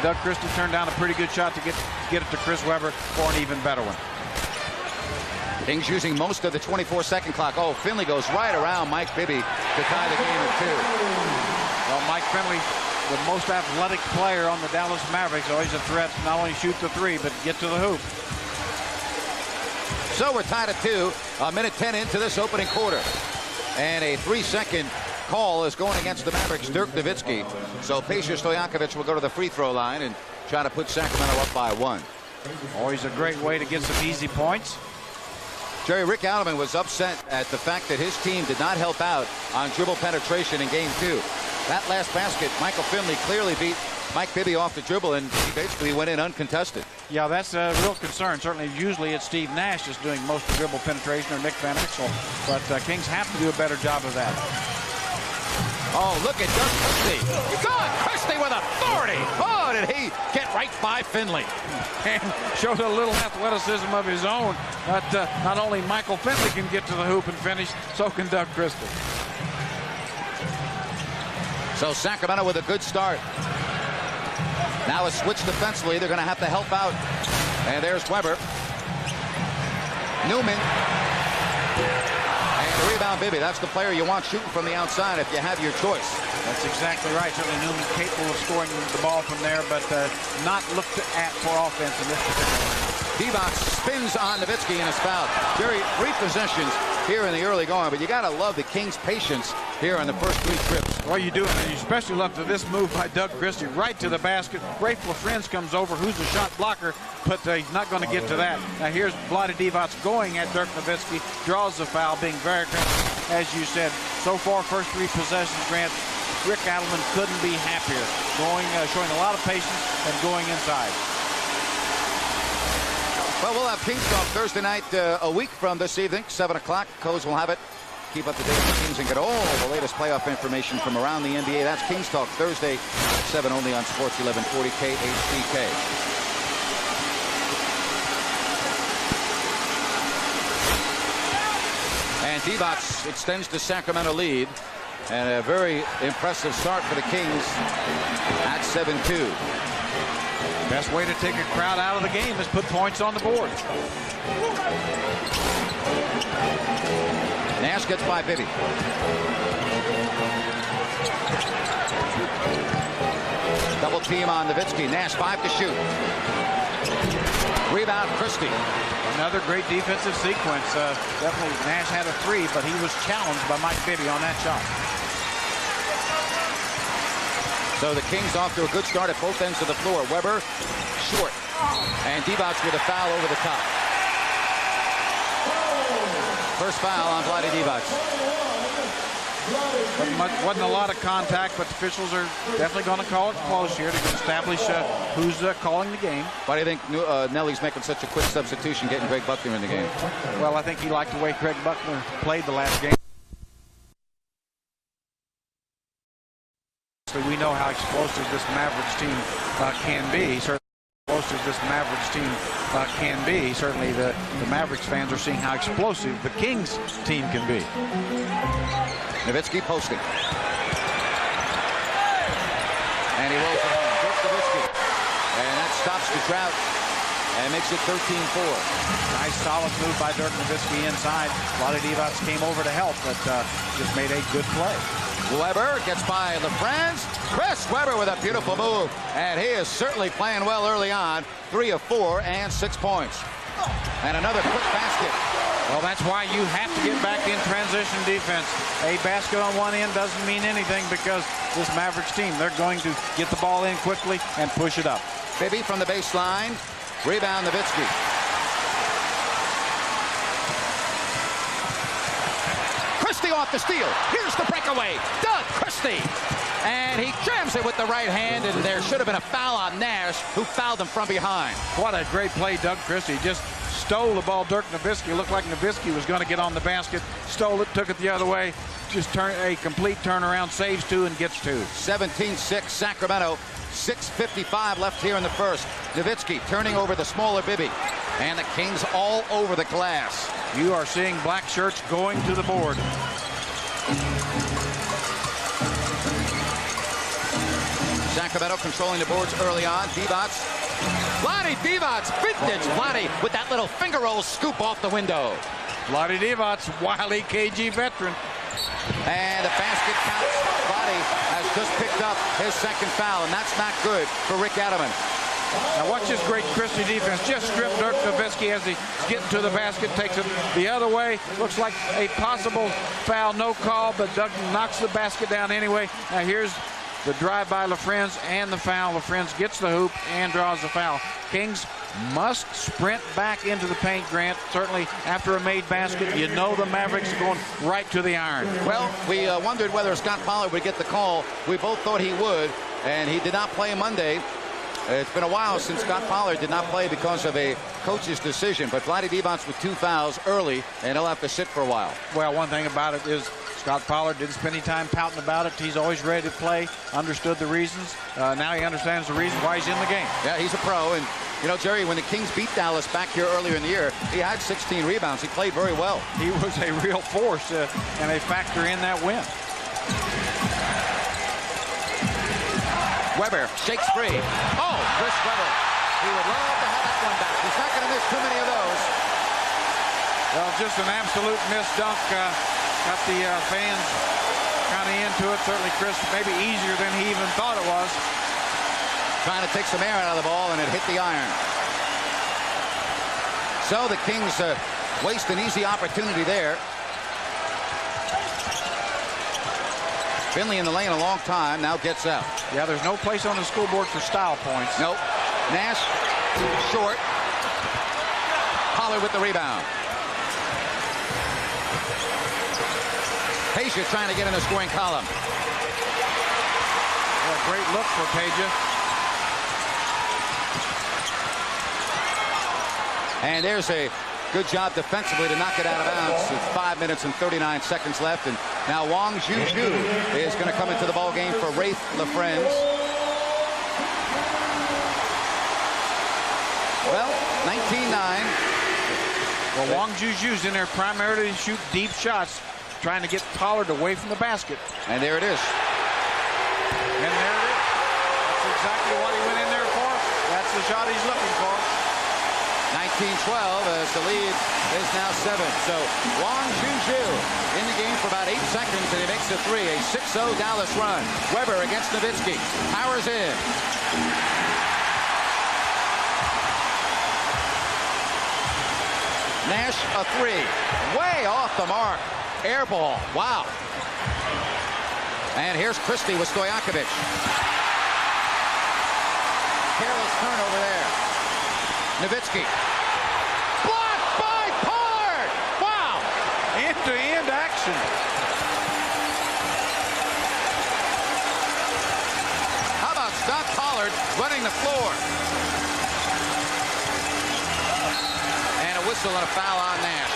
Doug Christie turned down a pretty good shot to get it to Chris Webber for an even better one. Kings using most of the 24-second clock. Oh, Finley goes right around Mike Bibby to tie the game at 2. Well, Mike Finley, the most athletic player on the Dallas Mavericks, always a threat to not only shoot the three, but get to the hoop. So we're tied at 2, a minute 10 into this opening quarter. And a 3-second call is going against the Mavericks, Dirk Nowitzki. So Peja Stojakovic will go to the free throw line and try to put Sacramento up by 1. Always a great way to get some easy points. Jerry, Rick Alderman was upset at the fact that his team did not help out on dribble penetration in game 2. That last basket, Michael Finley clearly beat Mike Bibby off the dribble, and he basically went in uncontested. Yeah, that's a real concern. Certainly, usually it's Steve Nash just doing most of the dribble penetration, or Nick Van Exel, but Kings have to do a better job of that. Oh, look at Dirk Christie. God, Christie with authority. Oh, did he get right by Finley. And showed a little athleticism of his own. But not only Michael Finley can get to the hoop and finish, so can Doug Christie. So Sacramento with a good start. Now a switch defensively. They're going to have to help out. And there's Webber. Newman. And the rebound, Bibby. That's the player you want shooting from the outside if you have your choice. That's exactly right. Certainly Newman capable of scoring the ball from there, but not looked at for offense in this particular. Divac spins on Nowitzki and is fouled. Jerry, 3 possessions here in the early going, but you got to love the Kings' patience here on the first 3 trips. Well, you do, and you especially love this move by Doug Christie right to the basket. Rafe LaFrentz comes over, who's a shot blocker, but he's not going to get to that. Now here's Vlade Divac going at Dirk Nowitzki, draws the foul, being very aggressive, as you said. So far, first 3 possessions, Grant, Rick Adelman couldn't be happier, showing a lot of patience and going inside. Well, we'll have Kings Talk Thursday night a week from this evening, 7 o'clock. Codes will have it. Keep up to date with the Kings and get all the latest playoff information from around the NBA. That's Kings Talk Thursday, 7 only on Sports 1140 KHTK. And Divac extends the Sacramento lead. And a very impressive start for the Kings at 7-2. Best way to take a crowd out of the game is put points on the board. Nash gets by Bibby. Double team on Nowitzki. Nash 5 to shoot. Rebound Christie. Another great defensive sequence. Definitely Nash had a 3, but he was challenged by Mike Bibby on that shot. So the Kings off to a good start at both ends of the floor. Webber short. And Divac with a foul over the top. First foul on Vlade Divac. Wasn't a lot of contact, but the officials are definitely going to call it close here to establish who's calling the game. Why do you think Nelly's making such a quick substitution, getting Greg Buckner in the game? Well, I think he liked the way Greg Buckner played the last game. We know how explosive this Mavericks team can be. Certainly explosive this Mavericks team can be. Certainly the Mavericks fans are seeing how explosive the Kings team can be. Nowitzki posting. And he rolls it home. Dirk Nowitzki. And that stops the drought and makes it 13-4. Nice solid move by Dirk Nowitzki inside. Vlade Divac came over to help, but just made a good play. Webber gets by LaFrentz. Chris Webber with a beautiful move. And he is certainly playing well early on. 3 of 4 and 6 points. And another quick basket. Well, that's why you have to get back in transition defense. A basket on one end doesn't mean anything because this Mavericks team, they're going to get the ball in quickly and push it up. Bibby from the baseline. Rebound Nowitzki. Christie off the steal. Here's the breakaway. Doug Christie. And he jams it with the right hand, and there should have been a foul on Nash, who fouled him from behind. What a great play, Doug Christie. Just stole the ball. Dirk Nowitzki looked like Nowitzki was going to get on the basket. Stole it, took it the other way. Just a complete turnaround, saves 2 and gets 2. 17-6 Sacramento. 6:55 left here in the first. Nowitzki turning over the smaller Bibby. And the Kings all over the glass. You are seeing black shirts going to the board. Sacramento controlling the boards early on. Divac. Vlade Divac, vintage Vlade with that little finger roll scoop off the window. Vlade Divac, wily KG veteran. And the basket counts. Vlade has just picked up his second foul, and that's not good for Rick Adelman. Now watch this great Christie defense. Just stripped Dirk Nowitzki as he's getting to the basket, takes it the other way. Looks like a possible foul, no call, but Doug knocks the basket down anyway. Now here's the drive by LaFrentz and the foul. LaFrentz gets the hoop and draws the foul. Kings must sprint back into the paint, Grant. Certainly after a made basket, you know the Mavericks are going right to the iron. Well, we wondered whether Scott Pollard would get the call. We both thought he would, and he did not play Monday. It's been a while since Scott Pollard did not play because of a coach's decision, but Vlade Divac with 2 fouls early, and he'll have to sit for a while. Well, one thing about it is Scott Pollard didn't spend any time pouting about it. He's always ready to play, understood the reasons. Now he understands the reason why he's in the game. Yeah, he's a pro, and you know, Jerry, when the Kings beat Dallas back here earlier in the year, he had 16 rebounds. He played very well. He was a real force and a factor in that win. Weber shakes free. Oh, Chris Weber. He would love to have that one back. He's not going to miss too many of those. Well, just an absolute missed dunk. Got the fans kind of into it. Certainly, Chris, maybe easier than he even thought it was. Trying to take some air out of the ball, and it hit the iron. So the Kings waste an easy opportunity there. Finley in the lane a long time, now gets out. Yeah, there's no place on the scoreboard for style points. Nope. Nash, short. Pollard with the rebound. Peja trying to get in the scoring column. Yeah, great look for Peja. And there's a good job defensively to knock it out of bounds. It's 5 minutes and 39 seconds left, and now Wang Juju is going to come into the ball game for Rafe LaFrentz. Well, 19-9. Well, Wang Juju's in there primarily to shoot deep shots, trying to get Pollard away from the basket. And there it is. And there it is. That's exactly what he went in there for. That's the shot he's looking for. 19-12 as the lead is now 7. So Wang Juju in the game for about 8 seconds, and he makes a 3. A 6-0 Dallas run. Weber against Nowitzki. Powers in. Nash a 3. Way off the mark. Air ball. Wow. And here's Christie with Stojakovic. Careless turnover there. Nowitzki. Blocked by Pollard! Wow! End-to-end action. How about Scott Pollard running the floor? And a whistle and a foul on Nash.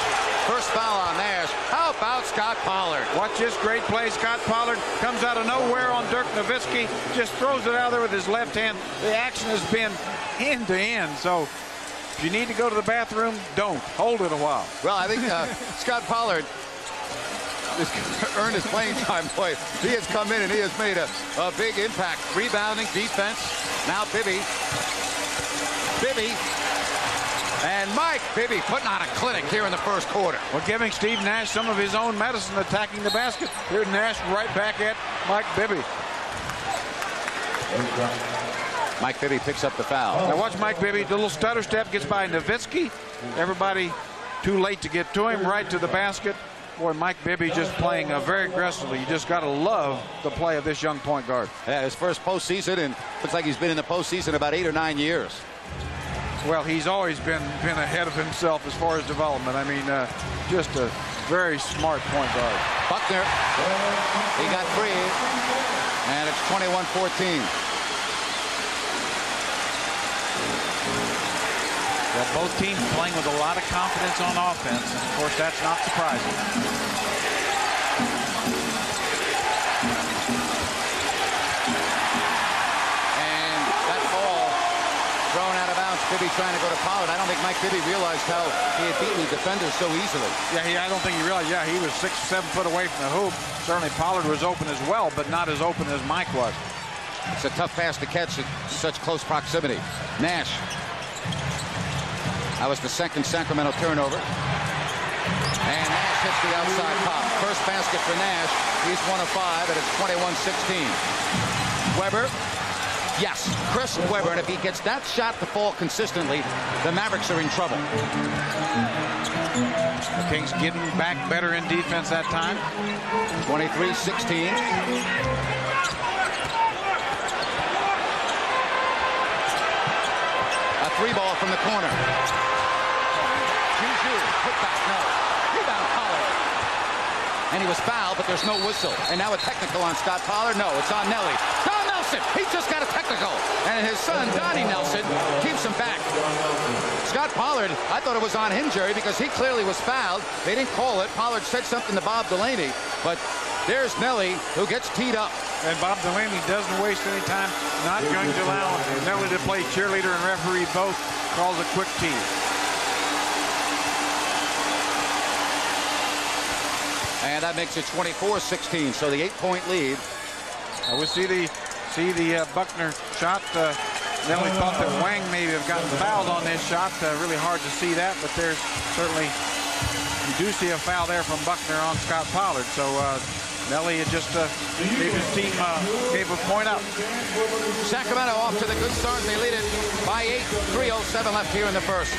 First foul on Nash. How about Scott Pollard? Watch this great play. Scott Pollard comes out of nowhere on Dirk Nowitzki. Just throws it out there with his left hand. The action has been end-to-end. So if you need to go to the bathroom, don't. Hold it a while. Well, I think Scott Pollard has earned his playing time. Boy, he has come in and he has made a big impact. Rebounding, defense. Now Bibby. And Mike Bibby putting on a clinic here in the first quarter. Well, giving Steve Nash some of his own medicine, attacking the basket. Here's Nash right back at Mike Bibby. Mike Bibby picks up the foul. Now watch Mike Bibby. The little stutter step gets by Nowitzki. Everybody too late to get to him. Right to the basket. Boy, Mike Bibby just playing very aggressively. You just got to love the play of this young point guard. Yeah, his first postseason, and looks like he's been in the postseason about 8 or 9 years. Well, he's always been ahead of himself as far as development. I mean, just a very smart point guard. Buckner, he got free, and it's 21-14. Well, both teams playing with a lot of confidence on offense, and of course that's not surprising. And that ball thrown out of bounds. Bibby trying to go to Pollard. I don't think Mike Bibby realized how he had beaten the defenders so easily. Yeah, I don't think he realized. Yeah, he was 6 or 7 foot away from the hoop. Certainly Pollard was open as well, but not as open as Mike was. It's a tough pass to catch at such close proximity. Nash. That was the second Sacramento turnover. And Nash hits the outside pop. First basket for Nash. He's 1 of 5, and it's 21-16. Weber. Yes, Chris Weber. And if he gets that shot to fall consistently, the Mavericks are in trouble. The Kings getting back better in defense that time. 23-16. A 3-ball from the corner. Juju, put back, no. Rebound, Pollard. And he was fouled, but there's no whistle. And now a technical on Scott Pollard. No, it's on Nelly. Don Nelson, he just got a technical. And his son, Donnie Nelson, keeps him back. Scott Pollard, I thought it was on him, Jerry, because he clearly was fouled. They didn't call it. Pollard said something to Bob Delaney, but there's Nelly, who gets teed up. And Bob Delaney doesn't waste any time, not going to allow Nelly to play cheerleader and referee both. Calls a quick tee. And that makes it 24-16, so the 8-point lead. We see the Buckner shot. Nelly thought that Wang maybe have gotten fouled on this shot. Really hard to see that, but there's certainly, you do see a foul there from Buckner on Scott Pollard. So Nelly just gave his team, gave a point up. Sacramento off to the good start. They lead it by 8. 3:07 left here in the first.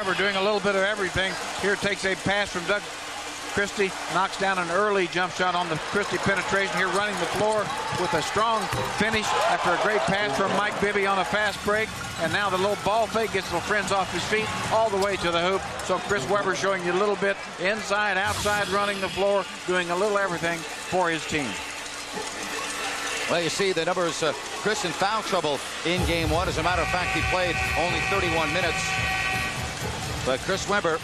We're doing a little bit of everything. Here takes a pass from Doug Christie, knocks down an early jump shot on the Christie penetration. Here running the floor with a strong finish after a great pass from Mike Bibby on a fast break. And now the little ball fake gets the friends off his feet all the way to the hoop. So Chris Webber showing you a little bit inside, outside, running the floor, doing a little everything for his team. Well, you see the numbers. Chris in foul trouble in game 1. As a matter of fact, he played only 31 minutes. But Chris Webber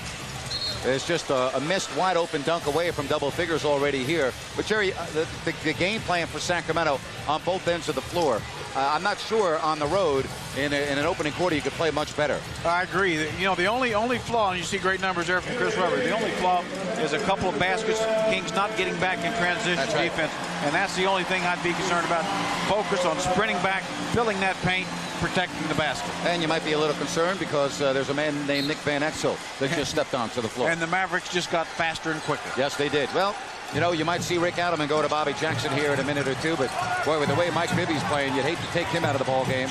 is just a missed wide open dunk away from double figures already here. But Jerry, the game plan for Sacramento on both ends of the floor, I'm not sure on the road in an opening quarter you could play much better. I agree. You know, the only flaw, and you see great numbers there from Chris Webber, the only flaw is a couple of baskets. Kings not getting back in transition defense. And that's the only thing I'd be concerned about. Focus on sprinting back, filling that paint, protecting the basket. And you might be a little concerned because there's a man named Nick Van Exel that just stepped onto the floor. And the Mavericks just got faster and quicker. Yes, they did. Well, you know, you might see Rick Adelman go to Bobby Jackson here in a minute or two, but boy, with the way Mike Bibby's playing, you'd hate to take him out of the ball game.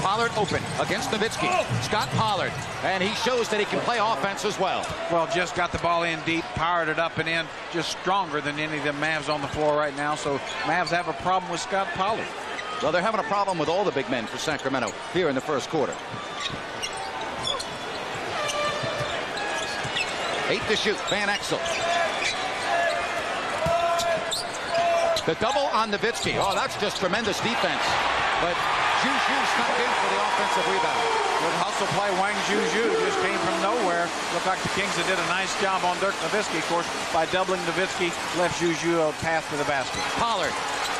Pollard open against Nowitzki. Scott Pollard, and he shows that he can play offense as well. Well, just got the ball in deep, powered it up and in, just stronger than any of the Mavs on the floor right now. So Mavs have a problem with Scott Pollard. Well, they're having a problem with all the big men for Sacramento here in the first quarter. 8 to shoot. Van Exel. The double on Nowitzki. Oh, that's just tremendous defense. But Juju snuck in for the offensive rebound. Good hustle play. Wang Juju just came from nowhere. Looked like the Kings did a nice job on Dirk Nowitzki, of course, by doubling Nowitzki, left Juju a path to the basket. Pollard.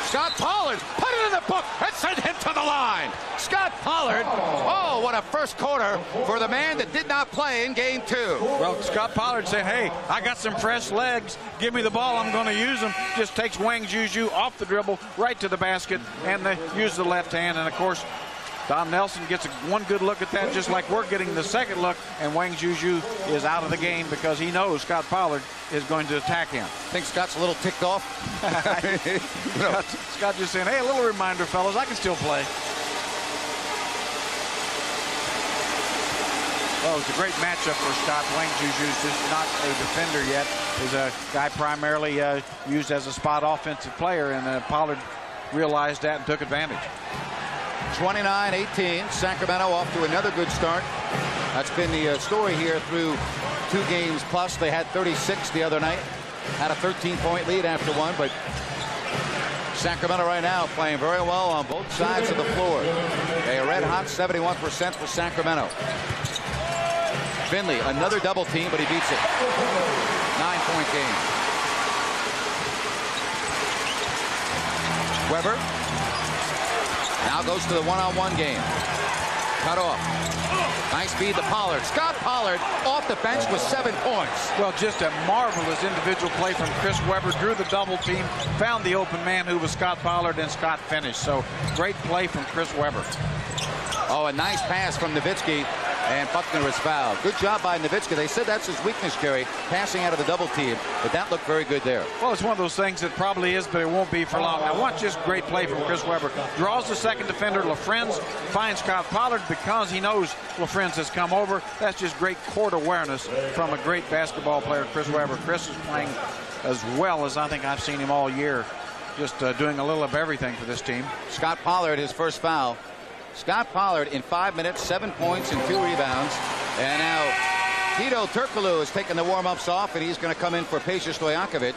Scott Pollard, put it in the book and send him to the line. Scott Pollard, oh, what a first quarter for the man that did not play in game 2. Well, Scott Pollard said, hey, I got some fresh legs. Give me the ball. I'm going to use them. Just takes Wang Juju off the dribble right to the basket, and they use the left hand. And, of course, Don Nelson gets one good look at that, just like we're getting the second look, and Wang Juju is out of the game because he knows Scott Pollard is going to attack him. Think Scott's a little ticked off? Scott just saying, hey, a little reminder, fellas, I can still play. Well, it's a great matchup for Scott. Wang Juju's just not a defender yet. He's a guy primarily used as a spot offensive player, and Pollard realized that and took advantage. 29-18. Sacramento off to another good start. That's been the story here through 2 games plus. They had 36 the other night. Had a 13-point lead after one, but Sacramento right now playing very well on both sides of the floor. A red-hot 71% for Sacramento. Finley, another double team, but he beats it. 9-point game. Weber now goes to the one-on-one game. Cut off. Nice feed to Pollard. Scott Pollard off the bench with 7 points. Well, just a marvelous individual play from Chris Webber. Drew the double team, found the open man who was Scott Pollard, and Scott finished. So great play from Chris Webber. Oh, a nice pass from Nowitzki, and Buckner is fouled. Good job by Nowitzki. They said that's his weakness, Jerry, passing out of the double team, but that looked very good there. Well, it's one of those things that probably is, but it won't be for long. Now, watch this great play from Chris Webber. Draws the second defender, LaFrenz, finds Scott Pollard because he knows LaFrenz has come over. That's just great court awareness from a great basketball player, Chris Webber. Chris is playing as well as I think I've seen him all year, just doing a little of everything for this team. Scott Pollard, his first foul. Scott Pollard in 5 minutes, 7 points and 2 rebounds. And now Tito Turkoglu has taken the warm-ups off, and he's going to come in for Peja Stojakovic.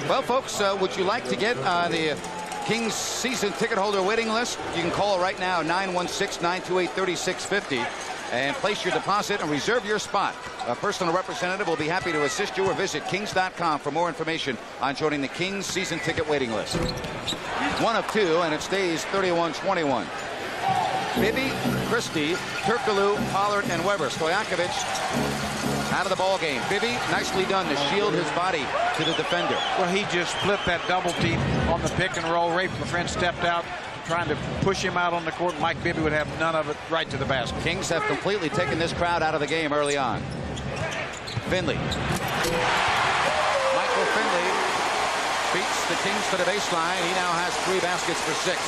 Well, folks, would you like to get on the Kings season ticket holder waiting list? You can call right now, 916-928-3650, and place your deposit and reserve your spot. A personal representative will be happy to assist you, or visit kings.com for more information on joining the Kings season ticket waiting list. 1 of 2, and it stays 31-21. Bibby, Christie, Turkoglu, Pollard, and Webber. Stojakovic out of the ball game. Bibby, nicely done to shield his body to the defender. Well, he just split that double team on the pick and roll. Rafe LaFrenz stepped out, trying to push him out on the court. Mike Bibby would have none of it, right to the basket. Kings have completely taken this crowd out of the game early on. Finley. Michael Finley beats the Kings to the baseline. He now has 3 baskets for 6.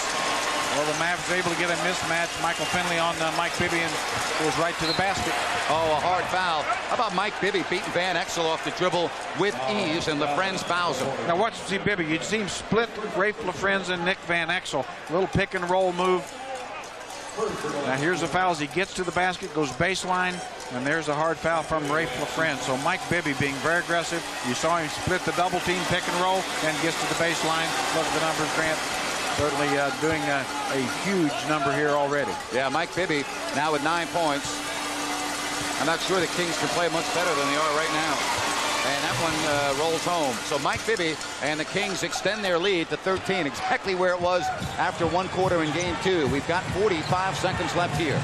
Well, the Mavs able to get a mismatch. Michael Finley on Mike Bibby, and goes right to the basket. Oh, a hard foul. How about Mike Bibby beating Van Exel off the dribble with ease, and LaFrenz fouls him. Now watch see Bibby. You'd see him split Rafe LaFrenz and Nick Van Exel. Little pick and roll move. Now here's the foul as he gets to the basket, goes baseline, and there's a hard foul from Rafe LaFrenz. So Mike Bibby being very aggressive. You saw him split the double team, pick and roll, and gets to the baseline. Look at the numbers, Grant. Certainly doing a huge number here already. Yeah, Mike Bibby now with 9 points. I'm not sure the Kings can play much better than they are right now. And that one rolls home. So Mike Bibby and the Kings extend their lead to 13, exactly where it was after 1 quarter in game 2. We've got 45 seconds left here.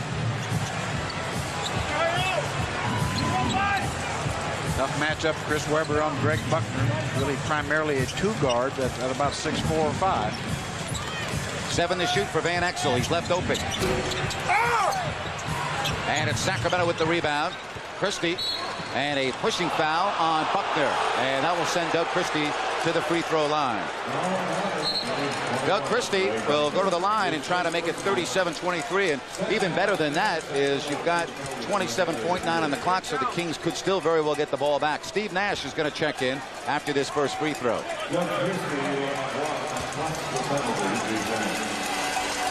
Tough matchup. Chris Webber on Greg Buckner. Really primarily a 2 guard at about 6'4" or 5. 7 to shoot for Van Exel. He's left open. And it's Sacramento with the rebound. Christie, and a pushing foul on Buckner. And that will send Doug Christie to the free throw line. Doug Christie will go to the line and try to make it 37-23. And even better than that is you've got 27.9 on the clock, so the Kings could still very well get the ball back. Steve Nash is going to check in after this first free throw.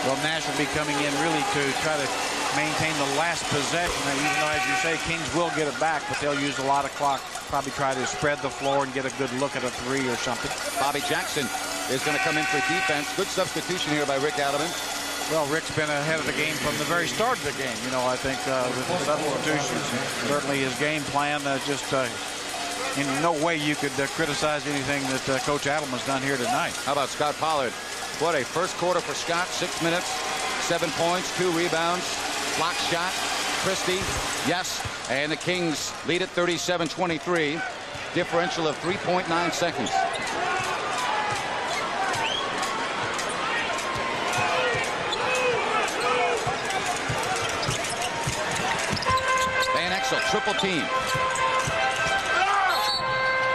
Well, Nash will be coming in really to try to maintain the last possession. Even though, as you say, Kings will get it back, but they'll use a lot of clock. Probably try to spread the floor and get a good look at a 3 or something. Bobby Jackson is going to come in for defense. Good substitution here by Rick Alderman. Well, Rick's been ahead of the game from the very start of the game. You know, I think with the substitutions, certainly his game plan in no way you could criticize anything that Coach Adelman's done here tonight. How about Scott Pollard? What a first quarter for Scott. 6 minutes, 7 points, 2 rebounds, block shot. Christie, yes, and the Kings lead at 37-23. Differential of 3.9 seconds. Van Exel, triple team.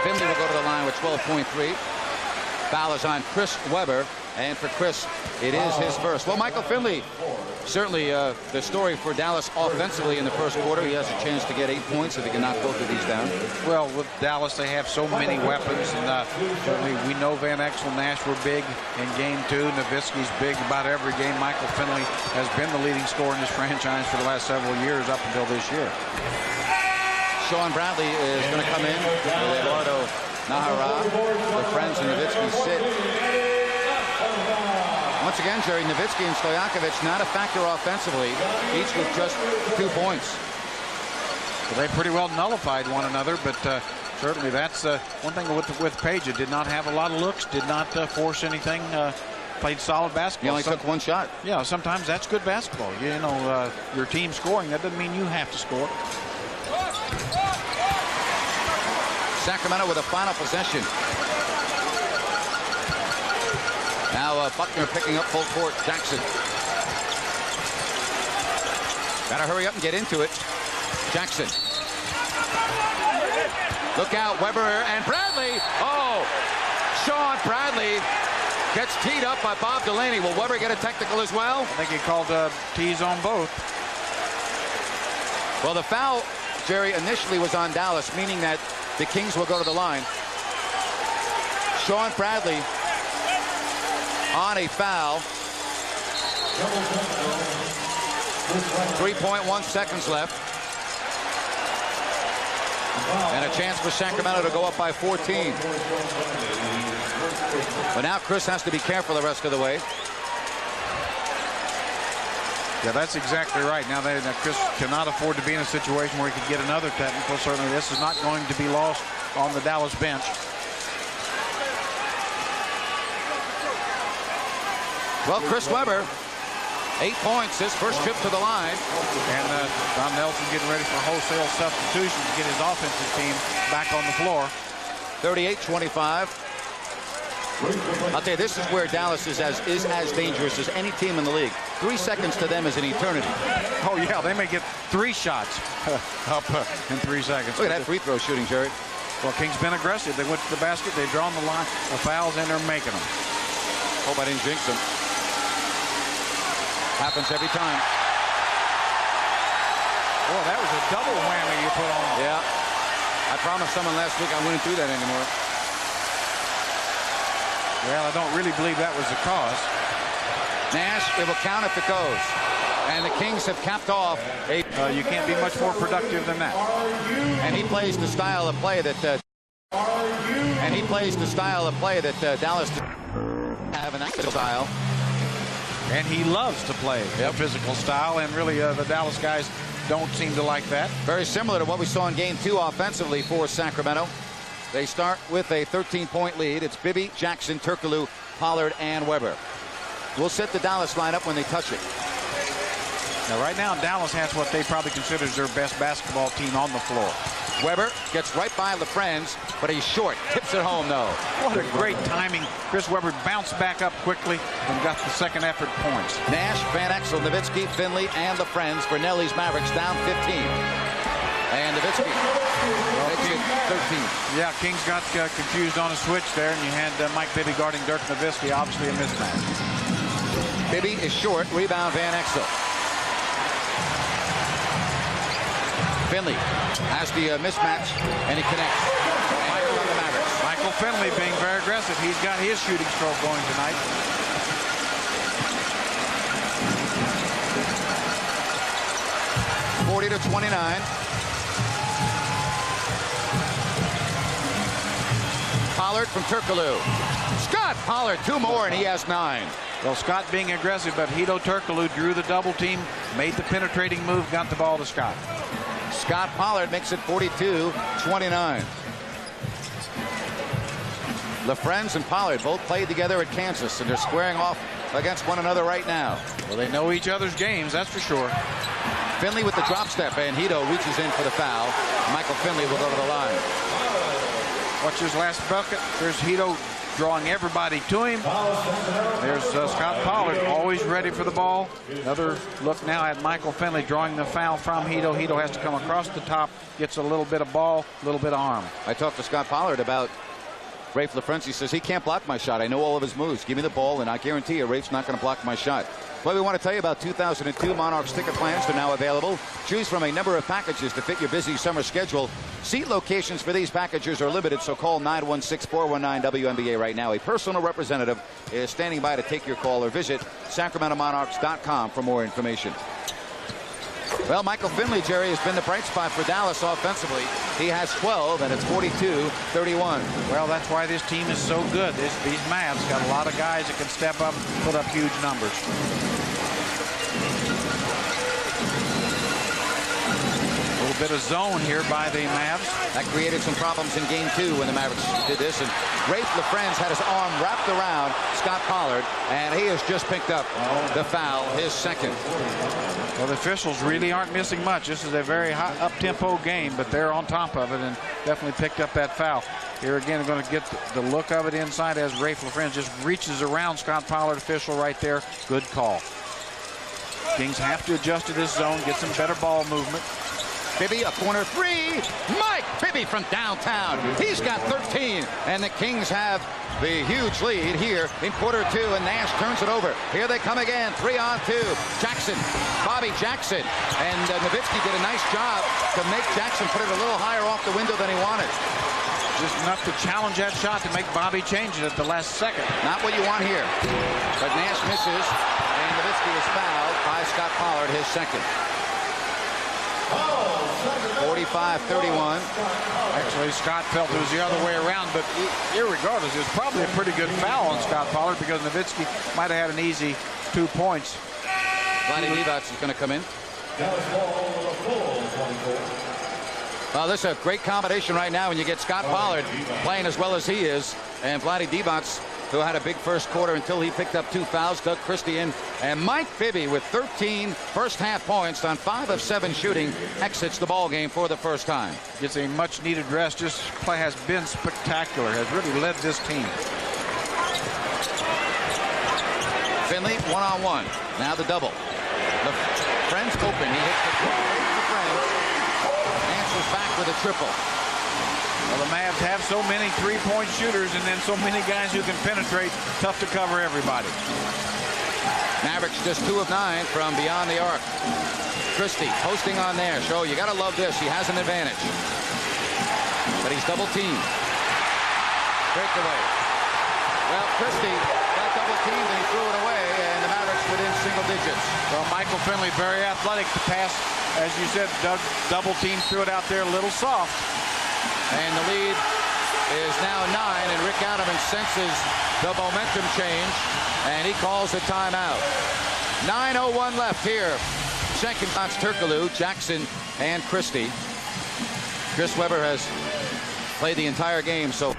Finley will go to the line with 12.3. Foul is on Chris Webber, and for Chris, it is his first. Well, Michael Finley, certainly the story for Dallas offensively in the first quarter. He has a chance to get 8 points if he can knock both of these down. Well, with Dallas, they have so many weapons, and certainly we know Van Exel and Nash were big in game 2. Nowitzki's big about every game. Michael Finley has been the leading scorer in this franchise for the last several years up until this year. Sean Bradley is going to come in with Eduardo Nahara. The friends and Nowitzki sit. Once again, Jerry, Nowitzki and Stojakovic not a factor offensively, each with just 2 points. Well, they pretty well nullified one another, but certainly that's one thing with Peja. Did not have a lot of looks, did not force anything played solid He basketball. only took one shot. Yeah, sometimes that's good basketball. You know, your team scoring, that doesn't mean you have to score. Sacramento with a final possession. Now Buckner picking up full court. Jackson. Got to hurry up and get into it. Jackson. Look out, Weber and Bradley. Oh, Sean Bradley gets teed up by Bob Delaney. Will Weber get a technical as well? I think he called tees on both. Well, the foul, Jerry, initially was on Dallas, meaning that the Kings will go to the line. Sean Bradley on a foul. 3.1 seconds left. And a chance for Sacramento to go up by 14. But now Chris has to be careful the rest of the way. Yeah, that's exactly right. Now Chris cannot afford to be in a situation where he could get another technical. Certainly this is not going to be lost on the Dallas bench. Well, Chris Weber, 8 points, his first trip to the line. And Don Nelson getting ready for wholesale substitutions to get his offensive team back on the floor. 38-25. I'll tell you, this is where Dallas is as dangerous as any team in the league. 3 seconds to them is an eternity. Oh, yeah, they may get 3 shots up in 3 seconds. Look at that free throw shooting, Jerry. Well, Kings been aggressive. They went to the basket, they've drawn the line, the fouls, and they're making them. Hope I didn't jinx them. Happens every time. Boy, that was a double whammy you put on. Yeah. I promised someone last week I wouldn't do that anymore. Well, I don't really believe that was the cause. Nash, it will count if it goes. And the Kings have capped off a... You can't be much more productive than that. And he plays the style of play that... Dallas have an active style. And he loves to play a physical style, and really the Dallas guys don't seem to like that. Very similar to what we saw in Game 2 offensively for Sacramento. They start with a 13-point lead. It's Bibby, Jackson, Turkoglu, Pollard, and Weber. We'll set the Dallas lineup when they touch it. Now, right now, Dallas has what they probably consider their best basketball team on the floor. Weber gets right by LaFrenz, but he's short. Tips it home, though. What a great timing. Chris Weber bounced back up quickly and got the second effort points. Nash, Van Exel, Nowitzki, Finley, and LaFrenz for Nelly's Mavericks down 15. And Nowitzki makes it 13. Yeah, Kings got confused on a switch there, and you had Mike Bibby guarding Dirk Nowitzki, obviously a mismatch. Bibby is short. Rebound, Van Exel. Finley has the mismatch, and he connects. Michael on the Mavericks. Michael Finley being very aggressive. He's got his shooting stroke going tonight. (40-29). Pollard from Turkoglu. Scott Pollard, 2 more, and he has 9. Well, Scott being aggressive, but Hedo Turkoglu drew the double team, made the penetrating move, got the ball to Scott. Scott Pollard makes it 42-29. LaFrenz and Pollard both played together at Kansas, and they're squaring off against one another right now. Well, they know each other's games, that's for sure. Finley with the drop step, and Hedo reaches in for the foul. Michael Finley will go to the line. Watch his last bucket. There's Hedo drawing everybody to him. There's Scott Pollard, always ready for the ball. Another look now at Michael Finley drawing the foul from Hedo. Hedo has to come across the top, gets a little bit of ball, a little bit of arm. I talked to Scott Pollard about Rafe LaFrenz. He says, he can't block my shot. I know all of his moves. Give me the ball, and I guarantee you Rafe's not going to block my shot. Well, we want to tell you about 2002 Monarchs ticket plans. They're now available. Choose from a number of packages to fit your busy summer schedule. Seat locations for these packages are limited, so call 916-419-WNBA right now. A personal representative is standing by to take your call, or visit SacramentoMonarchs.com for more information. Well, Michael Finley, Jerry, has been the bright spot for Dallas offensively. He has 12, and it's 42-31. Well, that's why this team is so good. These Mavs got a lot of guys that can step up and put up huge numbers. little bit of zone here by the Mavs. That created some problems in game 2 when the Mavericks did this. And Rafe LaFrentz had his arm wrapped around Scott Pollard, and he has just picked up the foul, his second. Well, the officials really aren't missing much. This is a very high up-tempo game, but they're on top of it and definitely picked up that foul. Here again, they're going to get the look of it inside as Rafe LaFrentz just reaches around Scott Pollard, official right there. Good call. Kings have to adjust to this zone, get some better ball movement. Bibby, a corner three. Mike Bibby from downtown. He's got 13, and the Kings have the huge lead here in quarter 2, and Nash turns it over. Here they come again, 3-on-2. Jackson, Bobby Jackson, and Nowitzki did a nice job to make Jackson put it a little higher off the window than he wanted. Just enough to challenge that shot to make Bobby change it at the last second. Not what you want here. But Nash misses, and Nowitzki is fouled by Scott Pollard, his second. 45-31. Actually, Scott felt it was the other way around, but irregardless, it was probably a pretty good foul on Scott Pollard because Nowitzki might have had an easy 2 points. Vlade Divac is going to come in. Well, this is a great combination right now when you get Scott Pollard playing as well as he is, and Vlade Divac, who had a big first quarter until he picked up 2 fouls. Doug Christie in, and Mike Bibby with 13 first-half points on 5 of 7 shooting exits the ball game for the first time. Gets a much-needed rest. This play has been spectacular. Has really led this team. Finley one-on-one. Now the double. The Friends open. He hits the Friends. Answers back with a triple. Well, the Mavs have so many three-point shooters and then so many guys who can penetrate. Tough to cover everybody. Mavericks just 2 of 9 from beyond the arc. Christie posting on there. So you got to love this. He has an advantage. But he's double teamed. Breakaway. Well, Christie got double teamed and he threw it away, and the Mavericks within single digits. Well, Michael Finley, very athletic to pass. As you said, Doug double team, threw it out there a little soft. And the lead is now 9, and Rick Adams senses the momentum change, and he calls the timeout. 9:01 left here. Second on Turkoglu, Jackson, and Christie. Chris Webber has played the entire game, so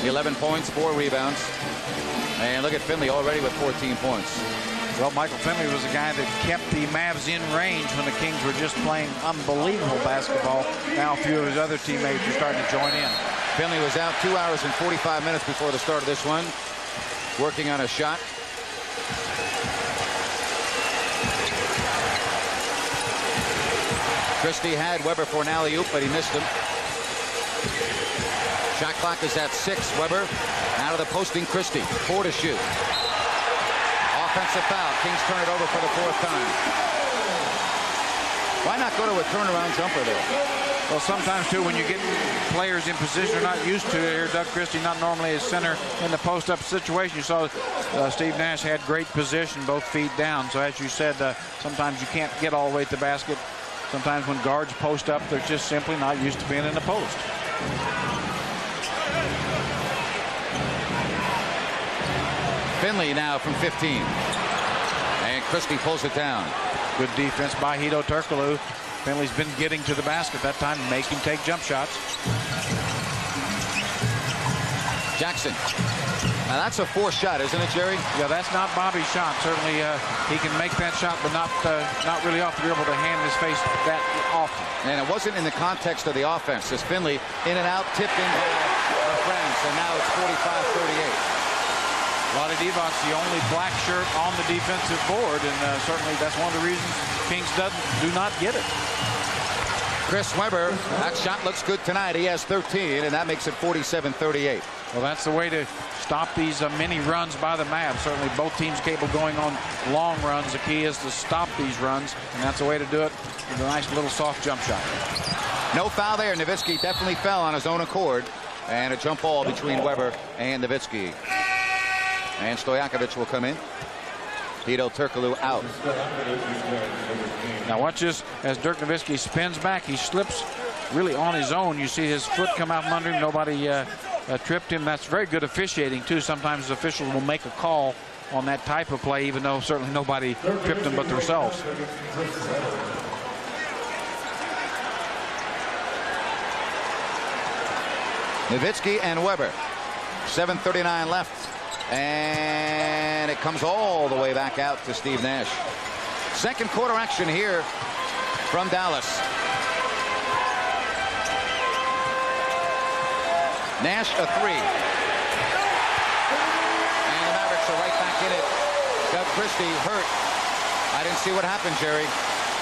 11 points, 4 rebounds. And look at Finley already with 14 points. Well, Michael Finley was a guy that kept the Mavs in range when the Kings were just playing unbelievable basketball. Now a few of his other teammates are starting to join in. Finley was out 2 hours and 45 minutes before the start of this one, working on a shot. Christie had Webber for an alley-oop, but he missed him. Shot clock is at 6. Webber out of the posting. Christie, 4 to shoot. Offensive foul. Kings turn it over for the 4th time. Why not go to a turnaround jumper there? Well, sometimes, too, when you get players in position you're not used to here, Doug Christie not normally a center in the post-up situation. You saw Steve Nash had great position, both feet down. So, as you said, sometimes you can't get all the way to the basket. Sometimes when guards post up, they're just simply not used to being in the post. Finley now from 15. And Christie pulls it down. Good defense by Hedo Turkoglu. Finley's been getting to the basket that time, make him take jump shots. Jackson. Now that's a 4th shot, isn't it, Jerry? Yeah, that's not Bobby's shot. Certainly he can make that shot, but not really off to be able to hand his face that often. And it wasn't in the context of the offense. As Finley in and out, tipped into the Friends, and now it's 45-38. Vlade Divac, the only black shirt on the defensive board, and certainly that's one of the reasons Kings do not get it. Chris Webber, that shot looks good tonight. He has 13, and that makes it 47-38. Well, that's the way to stop these mini runs by the Mavs. Certainly both teams capable of going on long runs. The key is to stop these runs, and that's the way to do it with a nice little soft jump shot. No foul there. Nowitzki definitely fell on his own accord, and a jump ball between Webber and Nowitzki. And Stojakovic will come in. Hedo Turkoglu out. Now watch this as Dirk Nowitzki spins back. He slips really on his own. You see his foot come out from under him. Nobody tripped him. That's very good officiating, too. Sometimes officials will make a call on that type of play, even though certainly nobody tripped him but themselves. Nowitzki and Weber. 7:39 left. And it comes all the way back out to Steve Nash. Second quarter action here from Dallas. Nash a three. And the Mavericks are right back in it. Doug Christie hurt. I didn't see what happened, Jerry.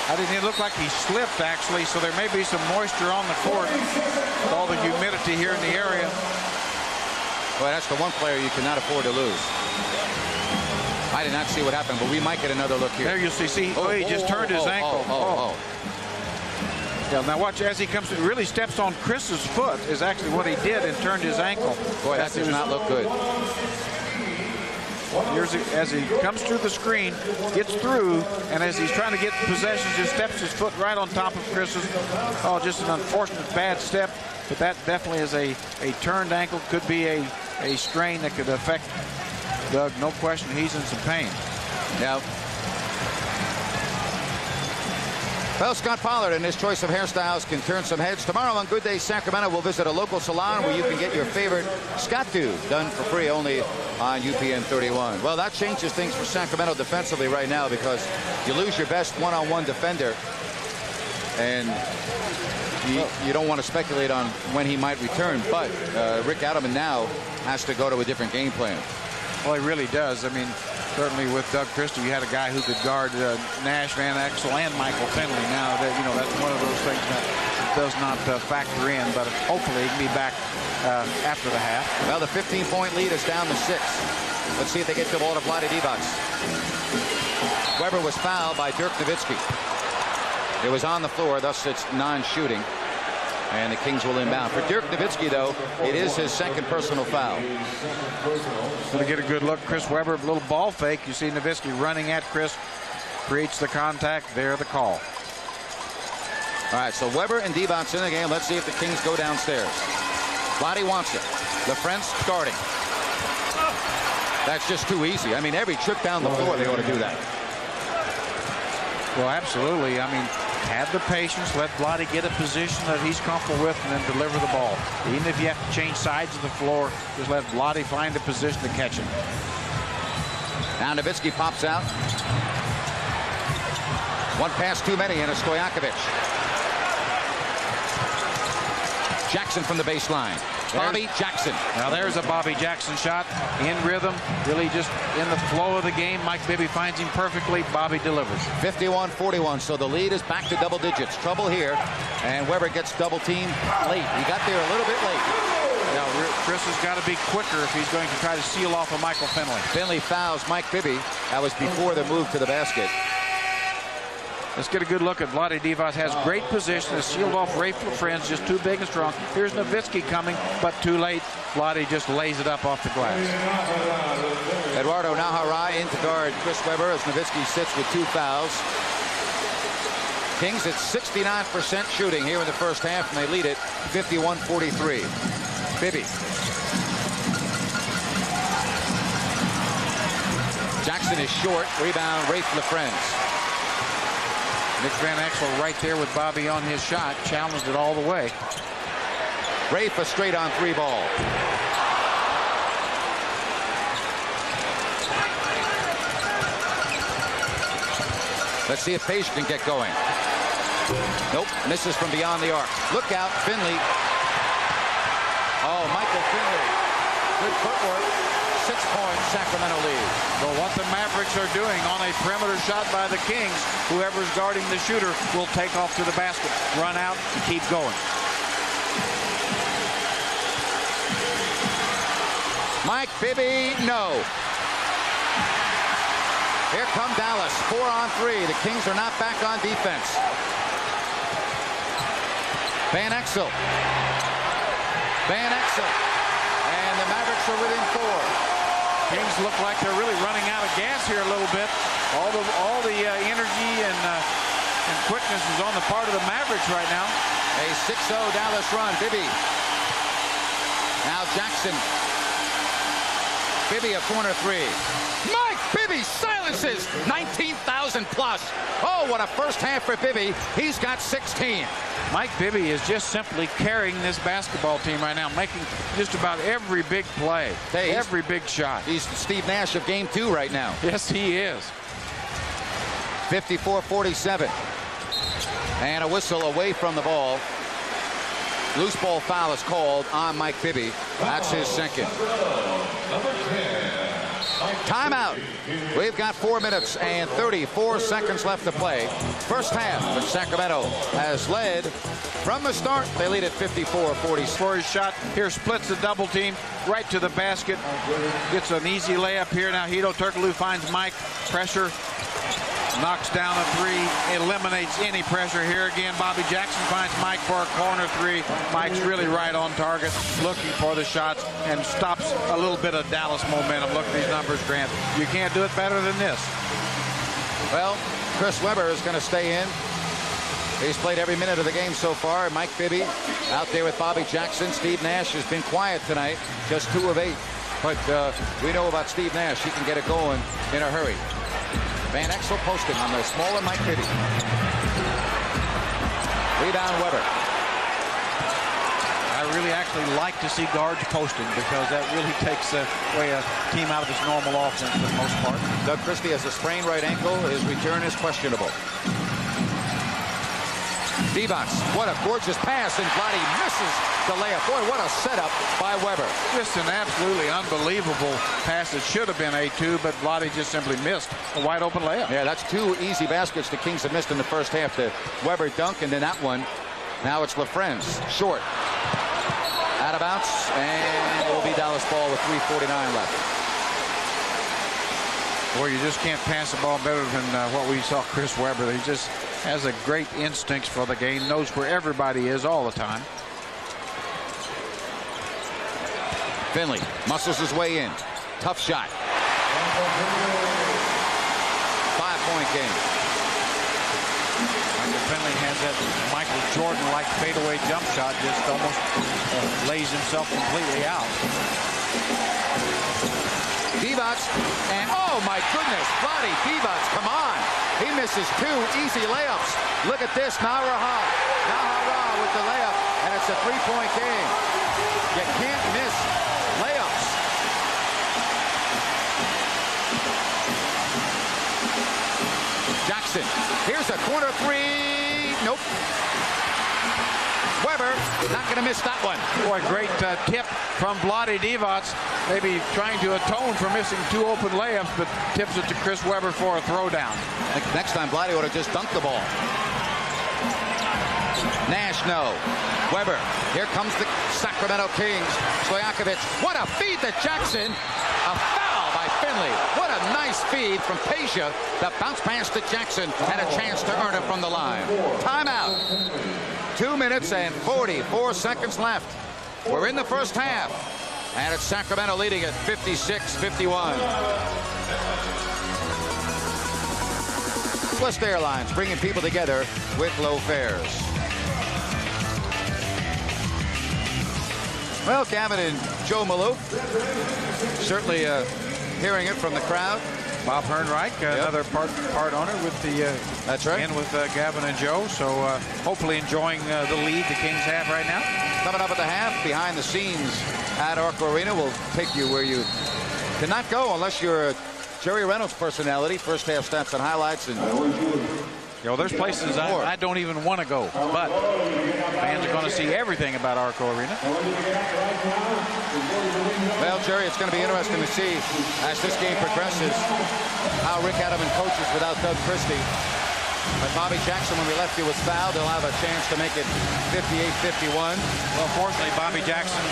I didn't. It looked like he slipped, actually, so there may be some moisture on the court with all the humidity here in the area. Well, that's the one player you cannot afford to lose. I did not see what happened, but we might get another look here. There you see. He just turned his ankle. Yeah, now watch as he comes, really steps on Chris's foot is actually what he did and turned his ankle. Boy, that does not look good. Here's as he comes through the screen, gets through, and as he's trying to get possession, just steps his foot right on top of Chris's. Oh, just an unfortunate bad step, but that definitely is a turned ankle. Could be a strain that could affect Doug. No question, he's in some pain. Yeah. Well, Scott Pollard and his choice of hairstyles can turn some heads. Tomorrow on Good Day Sacramento, we'll visit a local salon where you can get your favorite Scott do done for free only on UPN 31. Well, that changes things for Sacramento defensively right now because you lose your best one-on-one defender. And you don't want to speculate on when he might return. But Rick Adelman now has to go to a different game plan. Well, he really does. I mean, certainly with Doug Christie, you had a guy who could guard Nash, Van Exel, and Michael Finley. Now, that, that's one of those things that does not factor in, but hopefully he can be back after the half. Well, the 15-point lead is down to 6. Let's see if they get the ball to Vlade Divac. Weber was fouled by Dirk Nowitzki. It was on the floor, thus it's non-shooting. And the Kings will inbound. For Dirk Nowitzki, though, it is his second personal foul. Going to get a good look. Chris Weber, a little ball fake. You see Nowitzki running at Chris. Creates the contact. There, the call. All right, so Weber and Divac in the game. Let's see if the Kings go downstairs. Vlade wants it. LaFrance starting. That's just too easy. I mean, every trip down the floor, they ought to do that. Well, absolutely. I mean, have the patience, let Vlade get a position that he's comfortable with, and then deliver the ball. Even if you have to change sides of the floor, just let Vlade find a position to catch it. Now Nowitzki pops out. One pass too many, and a Stojakovic. Jackson from the baseline. Bobby Jackson. Now there's a Bobby Jackson shot in rhythm, really just in the flow of the game. Mike Bibby finds him perfectly. Bobby delivers. 51-41, so the lead is back to double digits. Trouble here, and Weber gets double teamed late. He got there a little bit late. Now Chris has got to be quicker if he's going to try to seal off of Michael Finley. Finley fouls Mike Bibby. That was before the move to the basket. Let's get a good look at Vlade Divac. Has great position. Has sealed off Rafe LaFrance, just too big and strong. Here's Nowitzki coming, but too late. Vlade just lays it up off the glass. Eduardo Naharai in to guard Chris Weber as Nowitzki sits with 2 fouls. Kings at 69% shooting here in the first half, and they lead it 51-43. Bibby. Jackson is short. Rebound, Rafe LaFrance. Nick Van Exel right there with Bobby on his shot. Challenged it all the way. Rafe a straight on 3 ball. Let's see if Page can get going. Nope, misses from beyond the arc. Look out, Finley. Oh, Michael Finley. Good footwork. 6 points, Sacramento lead. So what the Mavericks are doing on a perimeter shot by the Kings, whoever's guarding the shooter will take off to the basket, run out, and keep going. Mike Bibby, no. Here come Dallas, 4 on 3. The Kings are not back on defense. Van Exel. And the Mavericks are within 4. Kings look like they're really running out of gas here a little bit. All the energy and quickness is on the part of the Mavericks right now. A 6-0 Dallas run. Bibby. Now Jackson. Bibby a corner 3. Mike Bibby silences 19,000 plus. Oh, what a first half for Bibby. He's got 16. Mike Bibby is just simply carrying this basketball team right now, making just about every big play, every big shot. He's Steve Nash of game 2 right now. Yes, he is. 54-47. And a whistle away from the ball. Loose ball foul is called on Mike Bibby. That's his second. Timeout. We've got 4 minutes and 34 seconds left to play. First half, but Sacramento has led from the start. They lead at 54-40. For his shot here, splits the double team right to the basket. Gets an easy layup here. Now Hedo Turkoglu finds Mike. Pressure. Knocks down a 3, eliminates any pressure. Here again, Bobby Jackson finds Mike for a corner 3. Mike's really right on target, looking for the shots, and stops a little bit of Dallas momentum. Look at these numbers, Grant. You can't do it better than this. Well, Chris Webber is going to stay in. He's played every minute of the game so far. Mike Bibby out there with Bobby Jackson. Steve Nash has been quiet tonight, just 2 of 8. But we know about Steve Nash. He can get it going in a hurry. Van Exel posting on the smaller Mike Bibby. Rebound Webber. I really actually like to see guards posting because that really takes away a team out of its normal offense for the most part. Doug Christie has a sprained right ankle. His return is questionable. Divac, what a gorgeous pass, and Vlade misses the layup. Boy, what a setup by Webber. Just an absolutely unbelievable pass. It should have been A2, but Vlade just simply missed a wide open layup. Yeah, that's 2 easy baskets the Kings have missed in the first half. The Webber dunk, and then that one. Now it's LaFrenz, short. Out of bounds, and it will be Dallas ball with 3:49 left. Boy, you just can't pass the ball better than what we saw Chris Webber. He just has a great instincts for the game, knows where everybody is all the time. Finley muscles his way in. Tough shot. 5-point game. Michael Finley has that Michael Jordan-like fadeaway jump shot, just almost lays himself completely out. Divac, and oh my goodness, Vlade Divac, come on. He misses 2 easy layups. Look at this, Nahara with the layup, and it's a 3-point game. You can't miss layups. Jackson, here's a corner 3. Nope. Webber, not going to miss that one. Boy, great tip from Vlade Divac. Maybe trying to atone for missing 2 open layups, but tips it to Chris Webber for a throwdown. Next time, Vlade would have just dunked the ball. Nash, no. Webber, here comes the Sacramento Kings. Stojakovic, what a feed to Jackson. A foul by Finley. What a nice feed from Peja. The bounce pass to Jackson and a chance to earn it from the line. Timeout. 2 minutes and 44 seconds left. We're in the first half. And it's Sacramento leading at 56-51. West Airlines bringing people together with low fares. Well, Gavin and Joe Maloof, certainly hearing it from the crowd. Bob Hernreich, another part owner with the that's right, and with Gavin and Joe. So hopefully enjoying the lead the Kings have right now. Coming up at the half, behind the scenes at Arco Arena, we'll take you where you cannot go unless you're a Jerry Reynolds personality. First half stats and highlights, and there's places I don't even want to go, but fans are going to see everything about Arco Arena. Well, Jerry, it's going to be interesting to see as this game progresses how Rick Adelman coaches without Doug Christie. But Bobby Jackson, when we left you, was fouled. He'll have a chance to make it 58-51. Well, fortunately, Bobby Jackson,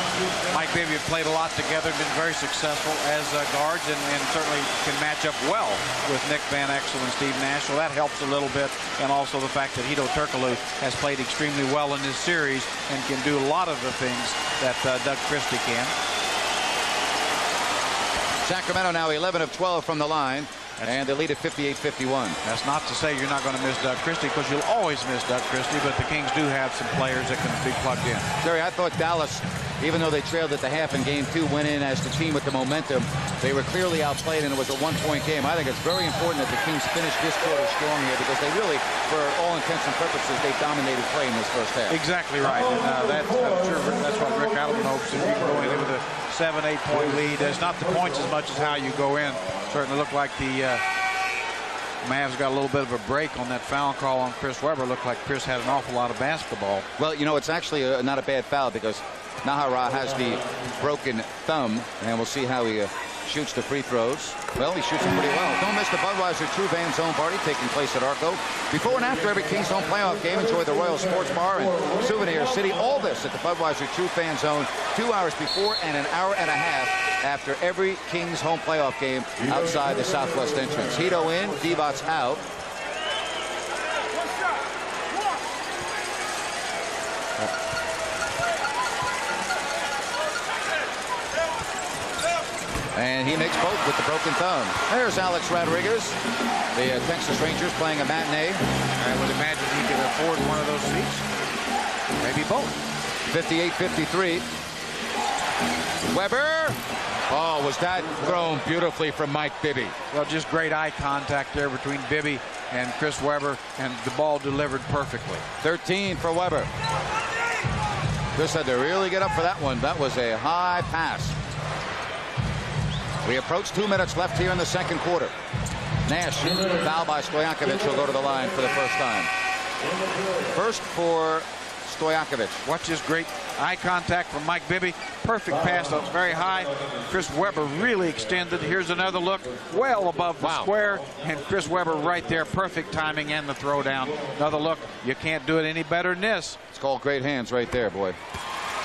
Mike Bibby have played a lot together, been very successful as guards, and certainly can match up well with Nick Van Exel and Steve Nash. So that helps a little bit, and also the fact that Hedo Turkoglu has played extremely well in this series and can do a lot of the things that Doug Christie can. Sacramento now 11 of 12 from the line. And they lead at 58-51. That's not to say you're not going to miss Doug Christie, because you'll always miss Doug Christie, but the Kings do have some players that can be plugged in. Jerry, I thought Dallas even though they trailed at the half in game 2, went in as the team with the momentum. They were clearly outplayed, and it was a one-point game. I think it's very important that the Kings finish this quarter strong here, because they really, for all intents and purposes, they dominated play in this first half. Exactly right. And I'm sure that's what Rick Allen hopes. If you can go in with a 7-8 point lead, it's not the points as much as how you go in. Certainly looked like the Mavs got a little bit of a break on that foul call on Chris Webber. Looked like Chris had an awful lot of basketball. Well, you know, it's actually not a bad foul, because Nahara has the broken thumb, and we'll see how he shoots the free throws. Well, he shoots them pretty well. Don't miss the Budweiser True Fan Zone party taking place at Arco. Before and after every Kings Zone playoff game, enjoy the Royal Sports Bar and Souvenir City. All this at the Budweiser True Fan Zone, 2 hours before and an hour and a half after every Kings home playoff game outside the Southwest entrance. Hito in, Divac out. And he makes both with the broken thumb. There's Alex Rodriguez, the Texas Rangers playing a matinee. I would imagine he could afford one of those seats. Maybe both. 58-53. Weber. Oh, was that thrown beautifully from Mike Bibby. Well, just great eye contact there between Bibby and Chris Webber, and the ball delivered perfectly. 13 for Weber. Chris had to really get up for that one. That was a high pass. We approach 2 minutes left here in the second quarter. Nash, foul by Stojakovic, will go to the line for the first time. First for Stojakovic. Watch this great eye contact from Mike Bibby. Perfect pass, that was very high. Chris Webber really extended. Here's another look, well above the square, and Chris Webber right there, perfect timing and the throw down. Another look, you can't do it any better than this. It's called great hands right there, boy.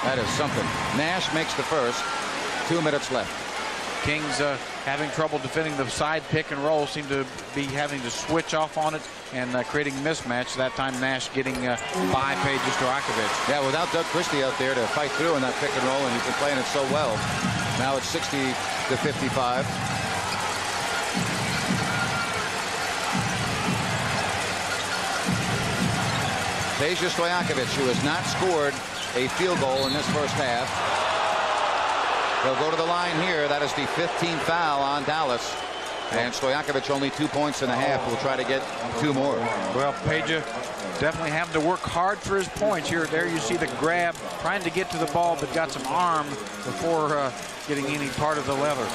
That is something. Nash makes the first. 2 minutes left. Kings having trouble defending the side pick and roll, seem to be having to switch off on it and creating mismatch. That time Nash getting by Peja Stojakovic. Yeah, without Doug Christie out there to fight through in that pick and roll, and he's been playing it so well. Now it's 60-55. Peja Stojakovic, who has not scored a field goal in this first half. He'll go to the line here. That is the 15th foul on Dallas. And Stojakovic only 2 points and a half. Will try to get 2 more. Well, Peja definitely having to work hard for his points. There you see the grab, trying to get to the ball, but got some arm before getting any part of the leather.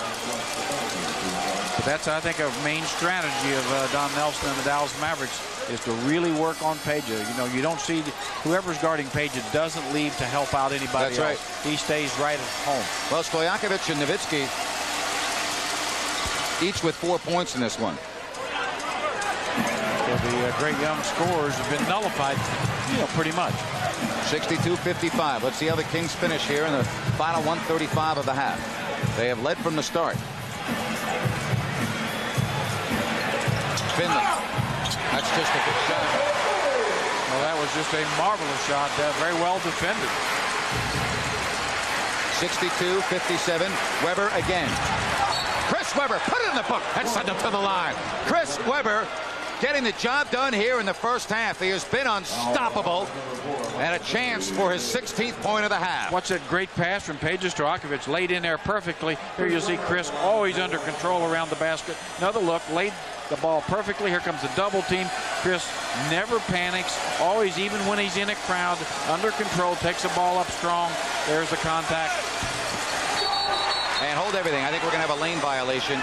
But that's, I think, a main strategy of Don Nelson and the Dallas Mavericks, is to really work on Peja. You know, you don't see whoever's guarding Peja doesn't leave to help out anybody else. Right. He stays right at home. Well, Stojakovic and Nowitzki each with 4 points in this one. So the great young scorers have been nullified, you know, pretty much. 62-55. Let's see how the Kings finish here in the final 135 of the half. They have led from the start. Finley. That's just a good shot. Well, that was just a marvelous shot. Very well defended. 62-57. Weber again. Chris Webber, put it in the book and send it to the line. Chris Webber getting the job done here in the first half. He has been unstoppable, and a chance for his 16th point of the half. Watch that great pass from Peja Stojakovic, laid in there perfectly. Here you see Chris always under control around the basket. Another look, laid the ball perfectly. Here comes the double team. Chris never panics, always, even when he's in a crowd, under control, takes the ball up strong. There's the contact. And hold everything. I think we're going to have a lane violation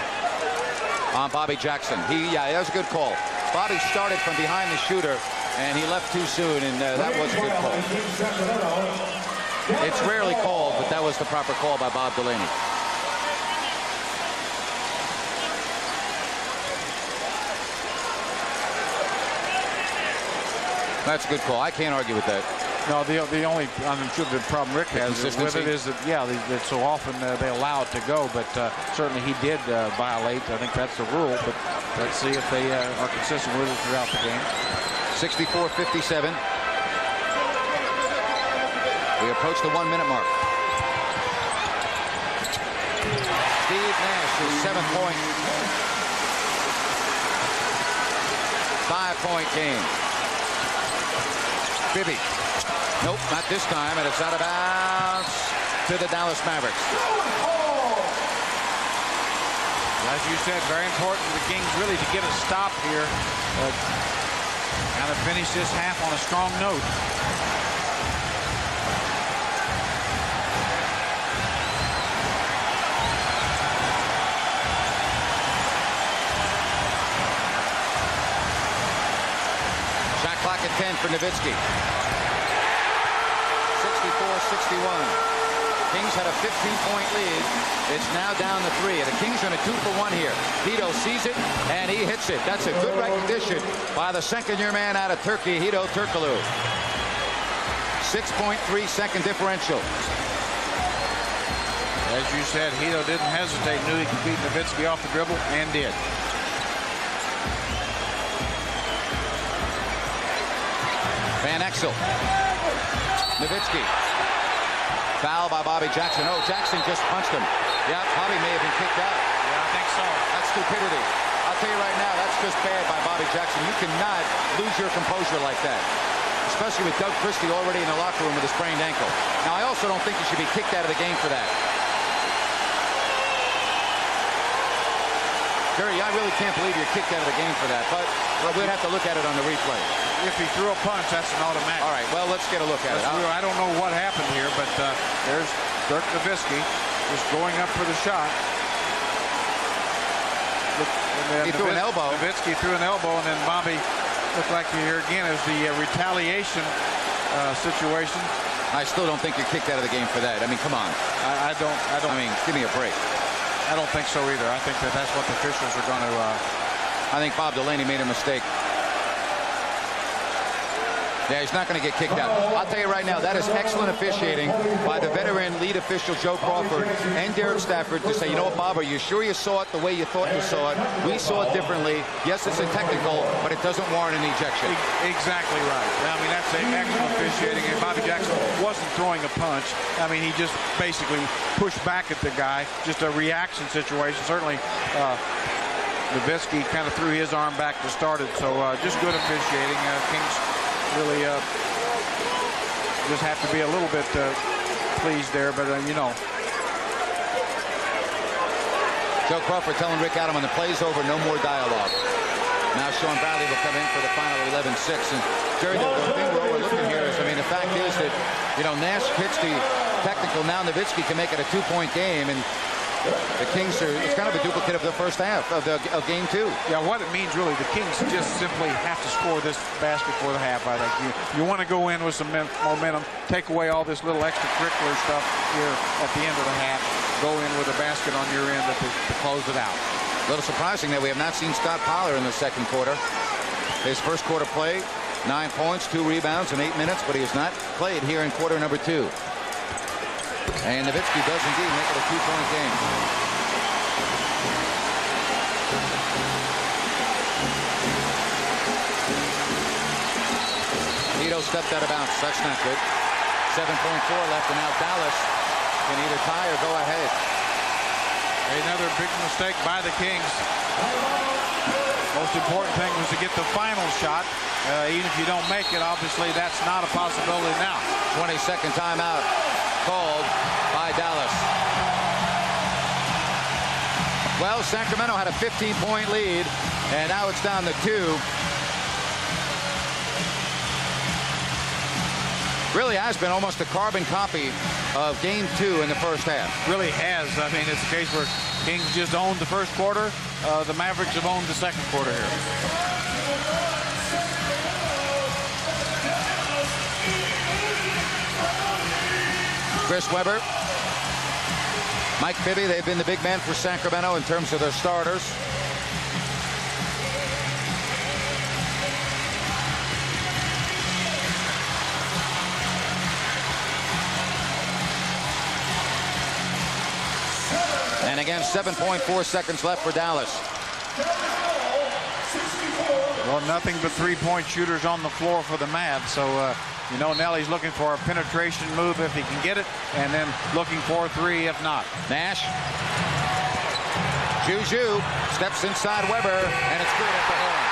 on Bobby Jackson. Yeah, that was a good call. Bobby started from behind the shooter, and he left too soon, and that was a good call. It's rarely called, but that was the proper call by Bob Delaney. That's a good call. I can't argue with that. No, the only, I'm sure the problem Rick has with it is that, yeah, that so often they allow it to go, but certainly he did violate. I think that's the rule, but let's see if they are consistent with it throughout the game. 64-57. We approach the 1 minute mark. Steve Nash, his 7th point. 5-point game. Bibby. Nope, not this time, and it's out of bounds to to the Dallas Mavericks. As you said, very important for the Kings really to get a stop here. Kind of finish this half on a strong note. Shot clock at 10 for Nowitzki. 64-61. Kings had a 15-point lead. It's now down to 3. And the Kings are in a 2-for-1 here. Hedo sees it, and he hits it. That's a good recognition by the second-year man out of Turkey, Hedo Turkoglu. 6.3-second differential. As you said, Hedo didn't hesitate. Knew he could beat Nowitzki off the dribble, and did. Van Exel. Nowitzki. Foul by Bobby Jackson. Oh, Jackson just punched him. Yeah, Bobby may have been kicked out. Yeah, I think so. That's stupidity. I'll tell you right now, that's just bad by Bobby Jackson. You cannot lose your composure like that, especially with Doug Christie already in the locker room with a sprained ankle. Now, I also don't think he should be kicked out of the game for that. Jerry, I really can't believe you're kicked out of the game for that, but we'd have to look at it on the replay. If he threw a punch, that's an automatic. All right, well, let's get a look at it. I don't know what happened here, but there's Dirk Nowitzki just going up for the shot. He threw an elbow. Nowitzki threw an elbow, and then Bobby looked like here again is the retaliation situation. I still don't think you're kicked out of the game for that. I mean, come on. I don't. I mean, give me a break. I don't think so either. I think that's what the officials are going to. I think Bob Delaney made a mistake. Yeah, he's not going to get kicked out. I'll tell you right now, that is excellent officiating by the veteran lead official Joe Crawford and Derek Stafford to say, you know what, Bob, are you sure you saw it the way you thought you saw it? We saw it differently. Yes, it's a technical, but it doesn't warrant an ejection. Exactly right. I mean, that's an excellent officiating, and Bobby Jackson wasn't throwing a punch. I mean, he just basically pushed back at the guy, just a reaction situation. Certainly, Nowitzki kind of threw his arm back to start it, so just good officiating. Kings really just have to be a little bit pleased there, but you know. Joe Crawford telling Rick Adam when the play's over, no more dialogue. Now Sean Bradley will come in for the final 11-6. And Jerry, the thing we're overlooking here is, I mean, the fact is that, you know, Nash hits the technical. Now Nowitzki can make it a 2-point game, and the Kings are, it's kind of a duplicate of the first half of game 2. Yeah, what it means really, the Kings just simply have to score this basket for the half. I think you want to go in with some momentum, take away all this little extracurricular stuff here at the end of the half, go in with a basket on your end to close it out. A little surprising that we have not seen Scott Pollard in the second quarter. His first quarter play, 9 points, 2 rebounds in 8 minutes, but he has not played here in quarter number 2. And Nowitzki does indeed make it a 2-point game. Hedo stepped out of bounds. That's not good. 7.4 left, and now Dallas can either tie or go ahead. Another big mistake by the Kings. Most important thing was to get the final shot. Even if you don't make it, obviously that's not a possibility now. 22nd timeout called by Dallas. Well, Sacramento had a 15-point lead, and now it's down to 2. Really has been almost a carbon copy of game 2 in the first half. Really has. I mean, it's a case where Kings just owned the first quarter. The Mavericks have owned the second quarter here. Chris Webber, Mike Bibby, they've been the big man for Sacramento in terms of their starters. And again, 7.4 seconds left for Dallas. Well, nothing but three-point shooters on the floor for the Mavs. So, you know, Nelly's looking for a penetration move if he can get it, and then looking for a 3 if not. Nash. Juju steps inside Weber, and it's good at the horn.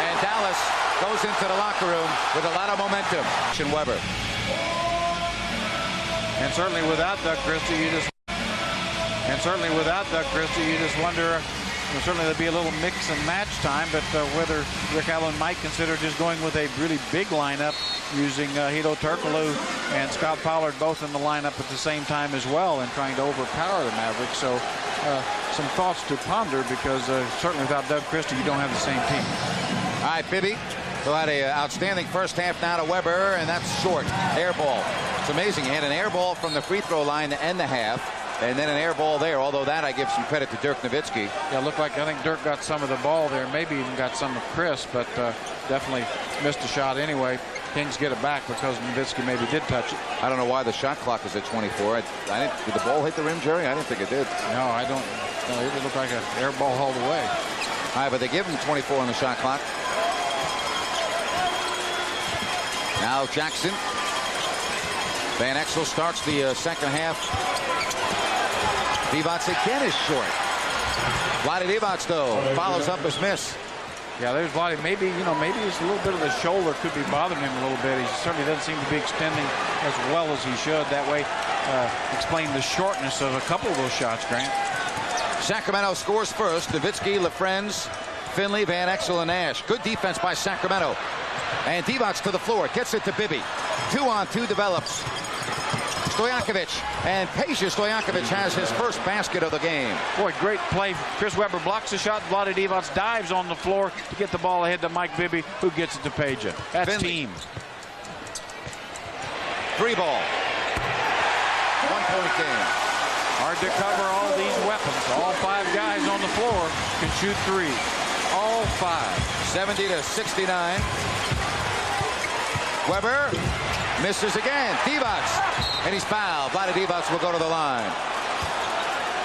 And Dallas goes into the locker room with a lot of momentum. Weber. And certainly without Doug Christie, you just wonder. Certainly there'll be a little mix and match time, but whether Rick Allen might consider just going with a really big lineup using Hito Turkoglu and Scott Pollard both in the lineup at the same time as well and trying to overpower the Mavericks. So some thoughts to ponder, because certainly without Doug Christie, you don't have the same team. All right, Bibby, who had an outstanding first half now to Weber, and that's short. Air ball. It's amazing. He had an air ball from the free throw line to end the half, and then an air ball there, although that I give some credit to Dirk Nowitzki. Yeah, looked like I think Dirk got some of the ball there, maybe even got some of Chris, but definitely missed a shot anyway. Kings get it back because Nowitzki maybe did touch it. I don't know why the shot clock is at 24. Did the ball hit the rim, Jerry? I didn't think it did. No, I don't. No, it looked like an air ball hauled away. All right, but they give him 24 on the shot clock. Now Jackson. Van Exel starts the second half. Divac again is short. Vlade Divac, though, follows up his miss. Yeah, there's Vlade. Maybe it's a little bit of the shoulder could be bothering him a little bit. He certainly doesn't seem to be extending as well as he should. That way, explain the shortness of a couple of those shots, Grant. Sacramento scores first. Nowitzki, LaFrenz, Finley, Van Exel, and Nash. Good defense by Sacramento. And Divac to the floor. Gets it to Bibby. 2-on-2 develops. Stojakovic, and Peja Stojakovic has his first basket of the game. Boy, great play. Chris Webber blocks the shot. Vlade Divac dives on the floor to get the ball ahead to Mike Bibby, who gets it to Peja. That's Finley. Team. 3 ball. 1-point game. Hard to cover all these weapons. All 5 guys on the floor can shoot 3. All 5. 70-69. Weber misses again. Divac. And he's fouled. Vlade Divac will go to the line.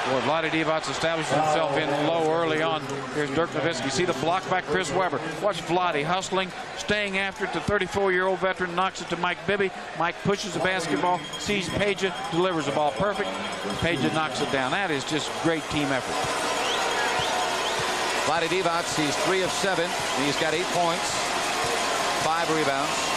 Boy, Vlade Divac establishes himself in low early on. Here's Dirk Nowitzki. See the block by Chris Webber. Watch Vlade hustling, staying after it. The 34-year-old veteran knocks it to Mike Bibby. Mike pushes the basketball, sees Peja, delivers the ball perfect. Peja knocks it down. That is just great team effort. Vlade Divac, he's 3 of 7. He's got 8 points, 5 rebounds.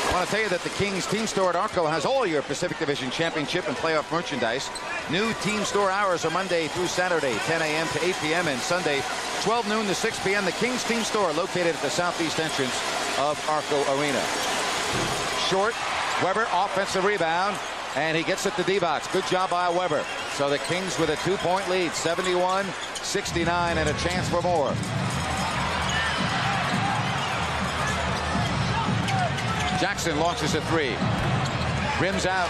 I want to tell you that the Kings Team Store at Arco has all your Pacific Division Championship and playoff merchandise. New team store hours are Monday through Saturday, 10 a.m. to 8 p.m. and Sunday, 12 noon to 6 p.m. The Kings Team Store located at the southeast entrance of Arco Arena. Short, Weber, offensive rebound, and he gets it to Divac. Good job by Weber. So the Kings with a 2-point lead, 71-69, and a chance for more. Jackson launches a 3. Rims out.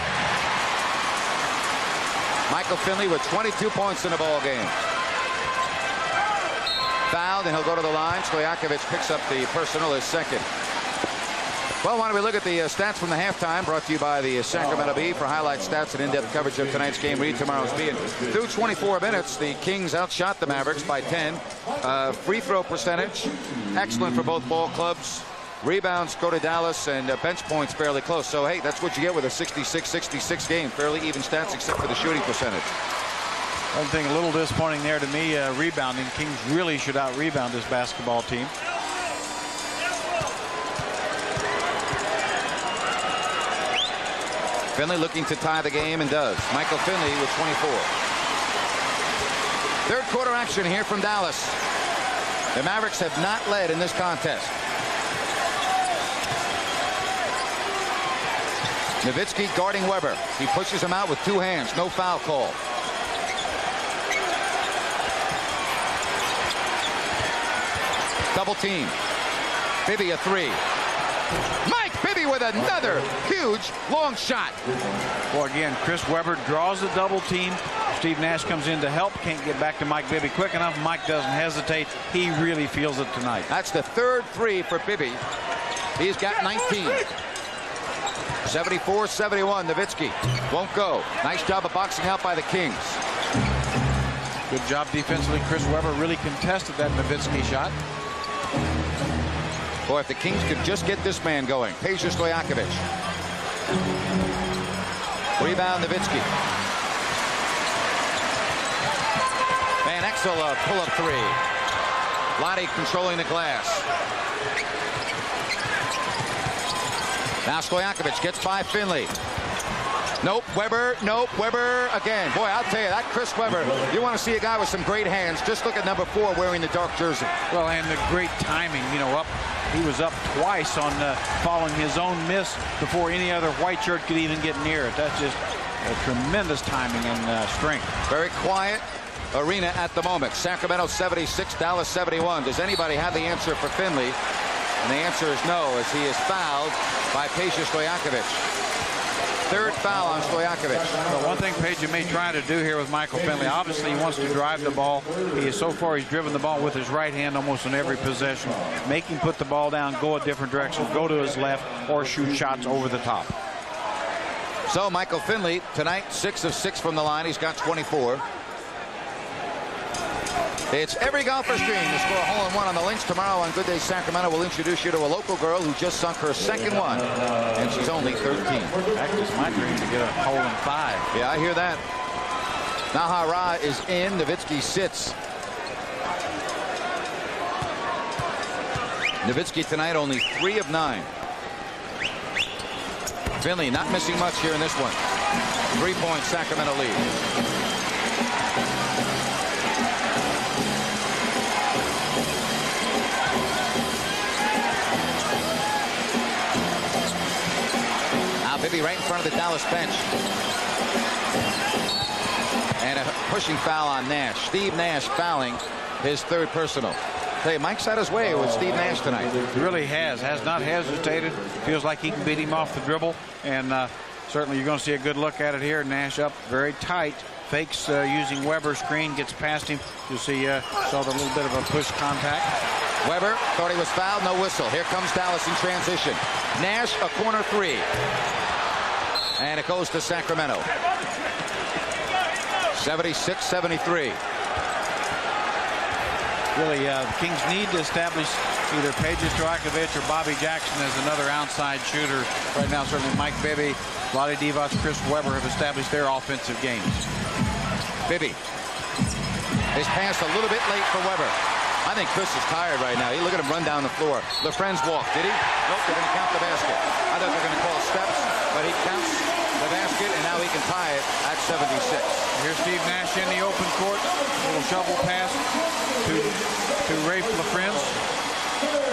Michael Finley with 22 points in the ball game. Fouled, and he'll go to the line. Stojakovic picks up the personal, his second. Well, why don't we look at the stats from the halftime, brought to you by the Sacramento Bee. For highlight stats and in-depth coverage of tonight's game, read tomorrow's Bee. And through 24 minutes, the Kings outshot the Mavericks by 10. Free throw percentage, excellent for both ball clubs. Rebounds go to Dallas, and bench points fairly close. So, hey, that's what you get with a 66-66 game. Fairly even stats except for the shooting percentage. One thing a little disappointing there to me, rebounding. Kings really should out-rebound this basketball team. Finley looking to tie the game, and does. Michael Finley with 24. Third quarter action here from Dallas. The Mavericks have not led in this contest. Nowitzki guarding Weber. He pushes him out with 2 hands. No foul call. Double team. Bibby a 3. Mike Bibby with another huge long shot. Well, again, Chris Webber draws the double team. Steve Nash comes in to help. Can't get back to Mike Bibby quick enough. Mike doesn't hesitate. He really feels it tonight. That's the 3rd 3 for Bibby. He's got 19. 74-71. Nowitzki won't go. Nice job of boxing out by the Kings. Good job defensively. Chris Webber really contested that Nowitzki shot. Boy, if the Kings could just get this man going. Peja Stojakovic. Rebound, Nowitzki. Van Exel, a pull-up 3. Vlade controlling the glass. Now Stojakovic gets by Finley. Nope, Weber, nope, Weber again. Boy, I'll tell you, that Chris Weber, you want to see a guy with some great hands, just look at number 4 wearing the dark jersey. Well, and the great timing, you know, he was up twice on following his own miss before any other white shirt could even get near it. That's just a tremendous timing and strength. Very quiet arena at the moment. Sacramento 76, Dallas 71. Does anybody have the answer for Finley? And the answer is no, as he is fouled by Peja Stojakovic. Third foul on Stojakovic. Well, one thing Peja may try to do here with Michael Finley, obviously he wants to drive the ball. So far he's driven the ball with his right hand almost on every possession. Make him put the ball down, go a different direction, go to his left, or shoot shots over the top. So Michael Finley tonight 6 of 6 from the line. He's got 24. It's every golfer's dream to score a hole-in-one on the links. Tomorrow on Good Day Sacramento, we'll introduce you to a local girl who just sunk her second one, and she's only 13. That's just my dream to get a hole-in-5. Yeah, I hear that. Nahara is in. Nowitzki sits. Nowitzki tonight only 3 of 9. Finley not missing much here in this one. 3-point Sacramento lead. Bibby right in front of the Dallas bench. And a pushing foul on Nash. Steve Nash fouling his 3rd personal. Hey, Mike's had his way with Steve Nash tonight. He really has not hesitated. Feels like he can beat him off the dribble. And certainly you're going to see a good look at it here. Nash up very tight. Fakes using Weber's screen. Gets past him. You see, saw the little bit of a push contact. Weber thought he was fouled. No whistle. Here comes Dallas in transition. Nash a corner 3. And it goes to Sacramento. 76-73. Really, the Kings need to establish either Peja Stojakovic or Bobby Jackson as another outside shooter. Right now, certainly Mike Bibby, Vlade Divac, Chris Weber have established their offensive games. Bibby is passed a little bit late for Weber. I think Chris is tired right now. Look at him run down the floor. LaFren's walk, did he? Nope, they're going to count the basket. I thought they're going to call steps, but he counts the basket, and now he can tie it at 76. Here's Steve Nash in the open court. A little shovel pass to Rafe LaFrenz.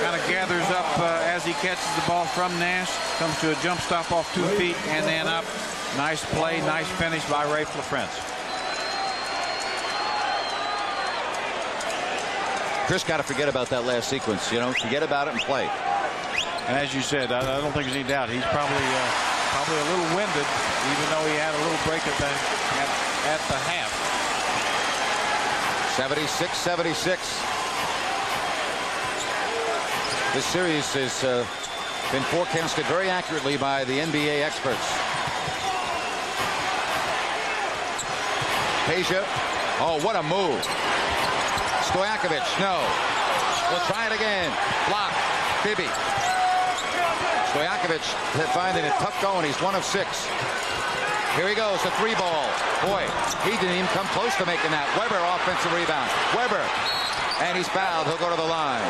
Kind of gathers up as he catches the ball from Nash. Comes to a jump stop off 2 feet and then up. Nice play, nice finish by Rafe LaFrenz. Chris got to forget about that last sequence. You know, forget about it and play. And as you said, I don't think there's any doubt. He's probably a little winded, even though he had a little break at the half. 76-76. This series has been forecasted very accurately by the NBA experts. Peja. Oh, what a move. Stojakovic, no. We'll try it again. Block. Bibby. Stojakovic finding it tough going. He's 1 of 6. Here he goes, the 3 ball. Boy, he didn't even come close to making that. Weber offensive rebound. Weber. And he's fouled. He'll go to the line.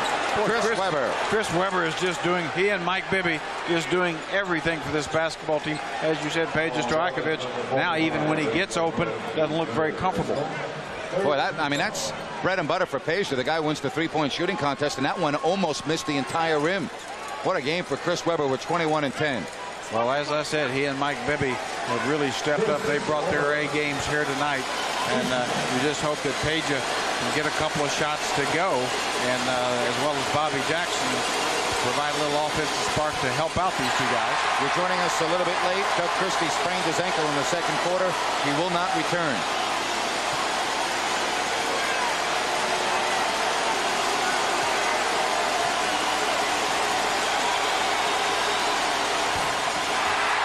Chris Weber is just doing, he and Mike Bibby is doing everything for this basketball team. As you said, Peja Stojakovic, now even when he gets open, doesn't look very comfortable. Boy, that's bread and butter for Peja. The guy wins the 3-point shooting contest, and that one almost missed the entire rim. What a game for Chris Weber with 21 and 10. Well, as I said, he and Mike Bibby have really stepped up. They brought their A games here tonight, and we just hope that Peja can get a couple of shots to go, and as well as Bobby Jackson, provide a little offensive spark to help out these 2 guys. You're joining us a little bit late. Doug Christie sprained his ankle in the 2nd quarter. He will not return.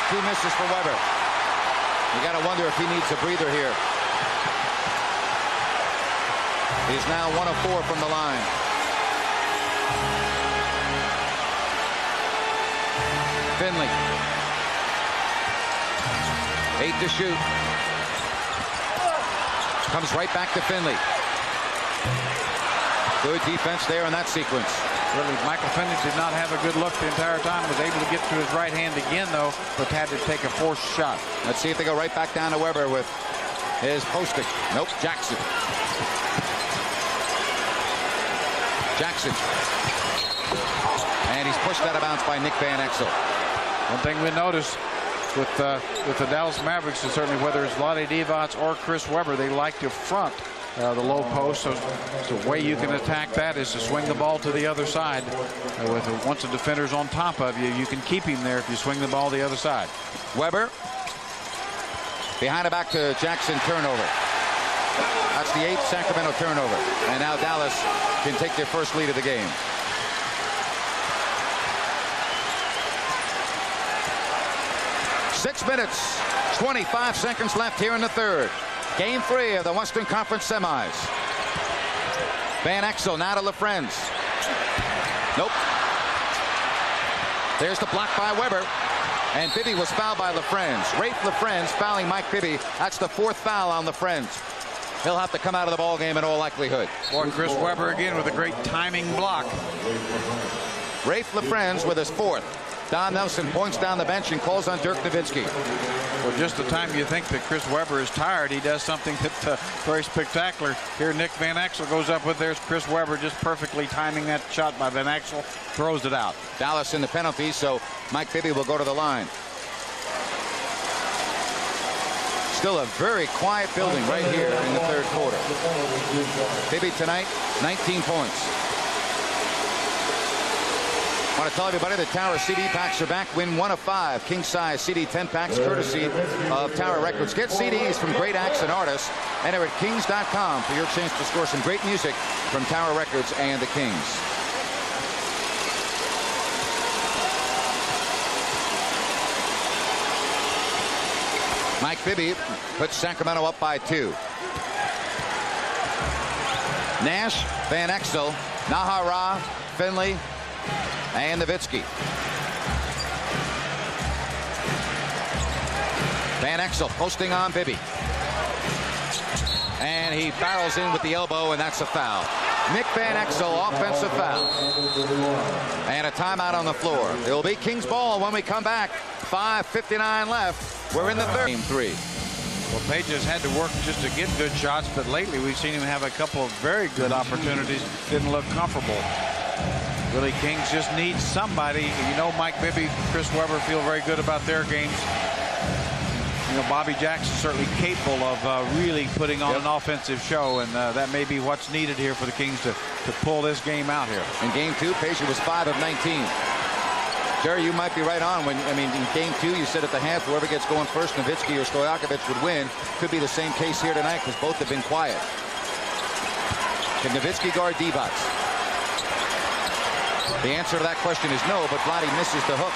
Two misses for Weber. You got to wonder if he needs a breather here. He's now 1 of 4 from the line. Finley. 8 to shoot. Comes right back to Finley. Good defense there in that sequence. Really, Michael Finney did not have a good look the entire time. Was able to get to his right hand again, though, but had to take a forced shot. Let's see if they go right back down to Weber with his posting. Nope, Jackson. Jackson. And he's pushed out of bounds by Nick Van Exel. One thing we noticed with the Dallas Mavericks is certainly whether it's Vlade Divac or Chris Webber, they like to front the low post. So the way you can attack that is to swing the ball to the other side. Once the defender's on top of you, you can keep him there if you swing the ball the other side. Webber. Behind the back to Jackson, turnover. That's the 8th Sacramento turnover. And now Dallas can take their first lead of the game. Six minutes, 25 seconds left here in the third. Game 3 of the Western Conference semis. Van Exel now to LaFrentz. Nope. There's the block by Webber. And Bibby was fouled by LaFrentz. Rafe LaFrentz fouling Mike Bibby. That's the 4th foul on LaFrentz. He'll have to come out of the ball game in all likelihood. Boy, Chris Webber again with a great timing block. Rafe LaFrentz with his 4th. Don Nelson points down the bench and calls on Dirk Nowitzki. Well, just the time you think that Chris Webber is tired, he does something that's very spectacular. Here, Nick Van Exel goes up with there's Chris Webber just perfectly timing that shot by Van Exel, throws it out. Dallas in the penalty, so Mike Bibby will go to the line. Still a very quiet building right here in the third quarter. Bibby tonight, 19 points. I want to tell everybody the Tower CD packs are back. Win 1 of 5 king-size CD 10 packs courtesy of Tower Records. Get CDs from great acts and artists. Enter at kings.com for your chance to score some great music from Tower Records and the Kings. Mike Bibby puts Sacramento up by 2. Nash, Van Exel, Nahara, Finley, and Nowitzki. Van Exel posting on Bibby. And he barrels in with the elbow, and that's a foul. Nick Van Exel, offensive foul. And a timeout on the floor. It will be Kings ball when we come back. 5:59 left. We're in the third. Game 3. Well, Page has had to work just to get good shots, but lately we've seen him have a couple of very good opportunities. Didn't look comfortable. Really, Kings just need somebody. You know, Mike Bibby, Chris Webber feel very good about their games. You know, Bobby Jackson certainly capable of really putting on an offensive show, and that may be what's needed here for the Kings to pull this game out here. In game 2, Page was 5 of 19. Jerry, you might be right on. In game 2, you said at the half, whoever gets going first, Nowitzki or Stojakovic would win. Could be the same case here tonight because both have been quiet. Can Nowitzki guard Divac? The answer to that question is no, but Vlade misses the hook.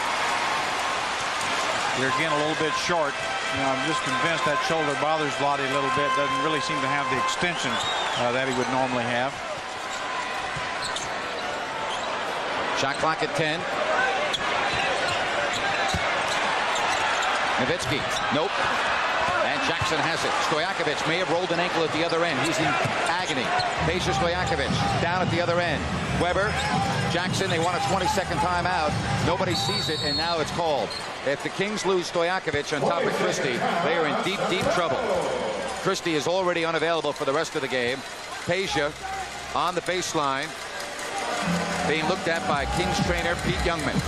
They're again a little bit short. You know, I'm just convinced that shoulder bothers Vlade a little bit. Doesn't really seem to have the extension that he would normally have. Shot clock at 10. Nowitzki, nope. And Jackson has it. Stojakovic may have rolled an ankle at the other end. He's in agony. Peja Stojakovic down at the other end. Webber, Jackson, they want a 20-second timeout. Nobody sees it, and now it's called. If the Kings lose Stojakovic on top of Christie, they are in deep, deep trouble. Christie is already unavailable for the rest of the game. Peja on the baseline, being looked at by Kings trainer Pete Youngman.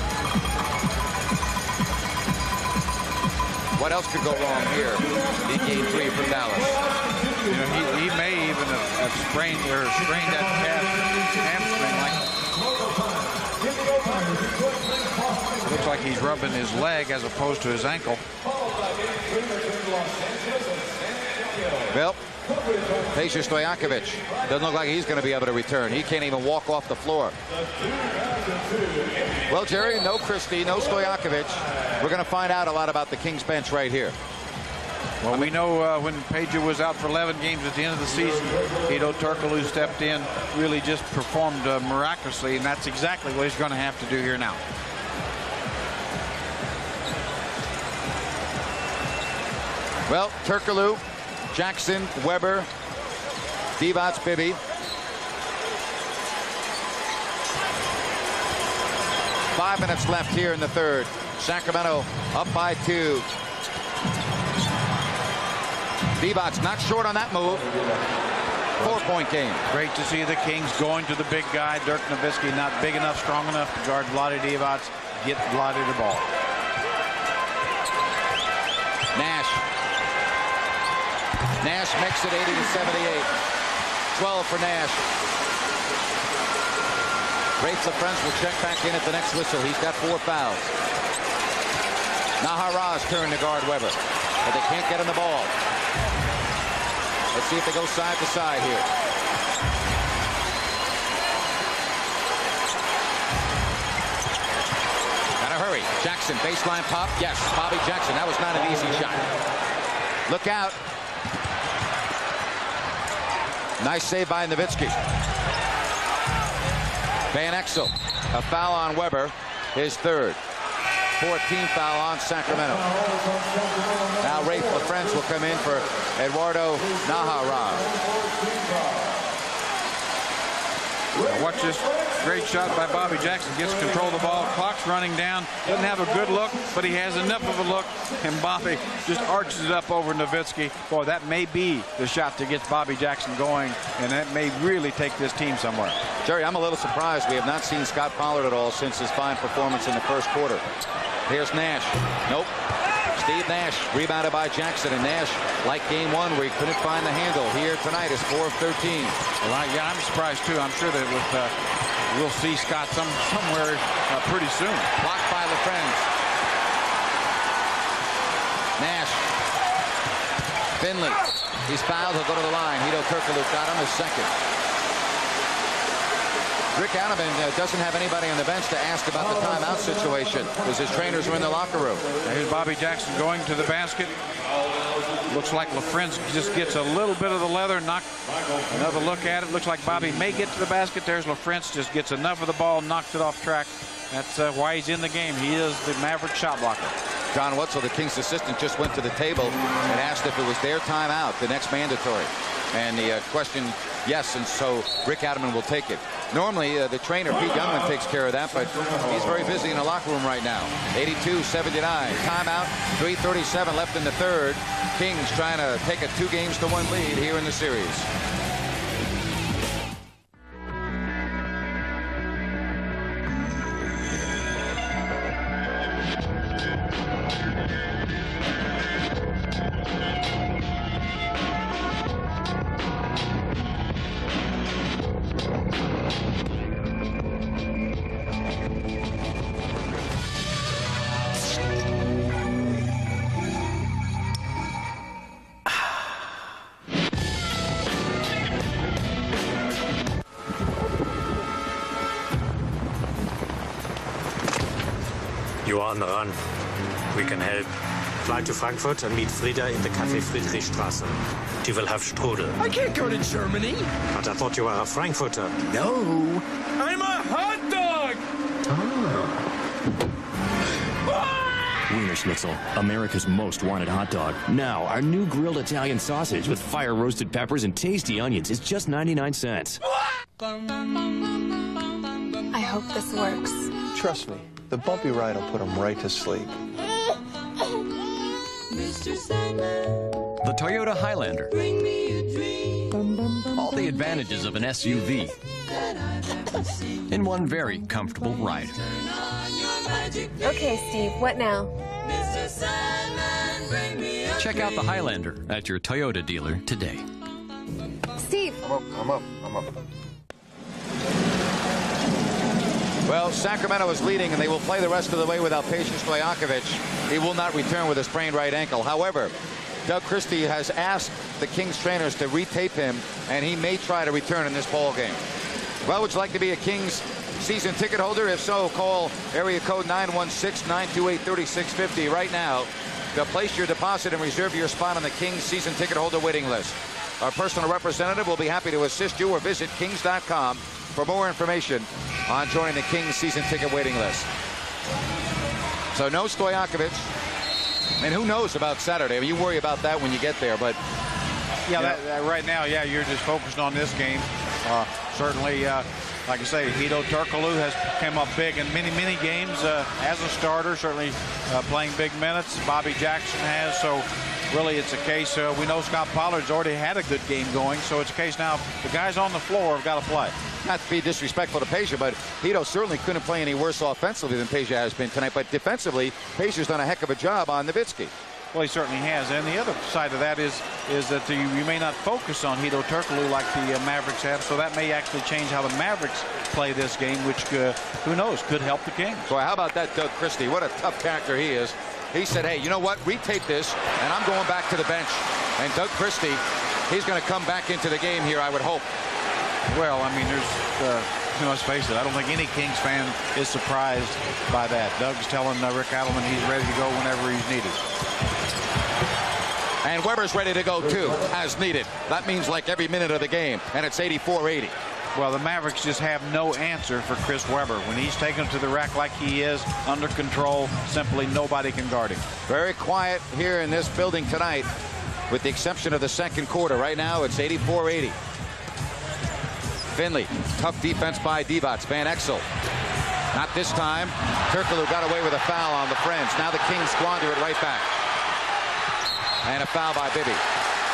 What else could go wrong here in game 3 for Dallas? You know, he may even have sprained or strained that calf hamstring. Looks like he's rubbing his leg as opposed to his ankle. Well, Peja Stojakovic doesn't look like he's going to be able to return. He can't even walk off the floor. Well, Jerry, no Christie, no Stojakovic. We're going to find out a lot about the Kings bench right here. Well, we know when Peja was out for 11 games at the end of the season, Hedo Turkoglu stepped in, really just performed miraculously, and that's exactly what he's going to have to do here now. Well, Turkoglu, Jackson, Webber, Divac, Bibby. 5 minutes left here in the third. Sacramento up by 2. Divac not short on that move. 4-point game. Great to see the Kings going to the big guy. Dirk Nowitzki not big enough, strong enough to guard Vlade Divac. Get Vlade the ball. Nash makes it 80-78. 12 for Nash. Rafe LaFrentz will check back in at the next whistle. He's got 4 fouls. Naharaz turn to guard Weber, but they can't get him the ball. Let's see if they go side to side here. Gotta hurry. Jackson, baseline pop. Yes, Bobby Jackson. That was not an easy shot. Look out. Nice save by Nowitzki. Van Exel, a foul on Weber, his third. 14th foul on Sacramento. Now Rafe LaFrentz will come in for Eduardo Naharaz. Watch this great shot by Bobby Jackson. Gets control of the ball. Clock's running down. Doesn't have a good look, but he has enough of a look. And Bobby just arches it up over Nowitzki. Boy, that may be the shot that gets Bobby Jackson going, and that may really take this team somewhere. Jerry, I'm a little surprised we have not seen Scott Pollard at all since his fine performance in the first quarter. Here's Nash. Nope. Steve Nash rebounded by Jackson, and Nash, like game 1 where he couldn't find the handle, here tonight is 4 of 13. Well, yeah, I'm surprised too. I'm sure that we'll see Scott somewhere pretty soon. Blocked by LaFrentz. Nash. Finley. He's fouled. He'll go to the line. Hito Turkoglu got him his second. Rick Adamman doesn't have anybody on the bench to ask about the timeout situation because his trainers were in the locker room. Here's Bobby Jackson going to the basket. Looks like LaFrentz just gets a little bit of the leather. Another look at it. Looks like Bobby may get to the basket. There's LaFrentz. Just gets enough of the ball, knocks it off track. That's why he's in the game. He is the Maverick shot blocker. John Wetzel, the Kings assistant, just went to the table and asked if it was their timeout, the next mandatory. And the question, yes, and so Rick Adamman will take it. Normally, the trainer, Pete Youngman, takes care of that, but he's very busy in the locker room right now. 82-79. Timeout, 3:37 left in the third. Kings trying to take a 2-1 lead here in the series. You are on the run. We can help. Fly to Frankfurt and meet Frieda in the Café Friedrichstraße. She will have strudel. I can't go to Germany. But I thought you were a Frankfurter. No, I'm a hot dog. Wiener Schnitzel, America's most wanted hot dog. Now, our new grilled Italian sausage with fire-roasted peppers and tasty onions is just 99 cents. I hope this works. Trust me, the bumpy ride will put him right to sleep. The Toyota Highlander. All the advantages of an SUV in one very comfortable ride. Okay, Steve, what now? Check out the Highlander at your Toyota dealer today. Steve! I'm up. Well, Sacramento is leading, and they will play the rest of the way without Peja Stojakovic. He will not return with a sprained right ankle. However, Doug Christie has asked the Kings trainers to retape him, and he may try to return in this ball game. Well, would you like to be a Kings season ticket holder? If so, call area code 916-928-3650 right now to place your deposit and reserve your spot on the Kings season ticket holder waiting list. Our personal representative will be happy to assist you, or visit kings.com for more information on joining the Kings season ticket waiting list. So no Stojakovic. And who knows about Saturday? I mean, you worry about that when you get there, but yeah, right now, yeah, you're just focused on this game. Certainly, like I say, Hedo Turkoglu has come up big in many games as a starter, certainly playing big minutes. Bobby Jackson has, so really it's a case, we know Scott Pollard's already had a good game going, so it's a case now the guys on the floor have got to play. Not to be disrespectful to Peja, but Hedo certainly couldn't play any worse offensively than Peja has been tonight, but defensively, Peja's done a heck of a job on Nowitzki. Well, he certainly has, and the other side of that is that you may not focus on Hedo Turkoglu like the Mavericks have, so that may actually change how the Mavericks play this game, which, who knows, could help the Kings. Boy, how about that Doug Christie? What a tough character he is. He said, hey, you know what? Retake this, and I'm going back to the bench. And Doug Christie, he's going to come back into the game here, I would hope. Well, I mean, let's face it, I don't think any Kings fan is surprised by that. Doug's telling Rick Adelman he's ready to go whenever he's needed. And Weber's ready to go, too, as needed. That means like every minute of the game, and it's 84-80. Well, the Mavericks just have no answer for Chris Webber. When he's taken to the rack like he is, under control, simply nobody can guard him. Very quiet here in this building tonight, with the exception of the second quarter. Right now, it's 84-80. Finley, tough defense by Divac. Van Exel. Not this time. Turkoglu got away with a foul on the Friends. Now the Kings squander it right back. And a foul by Bibby.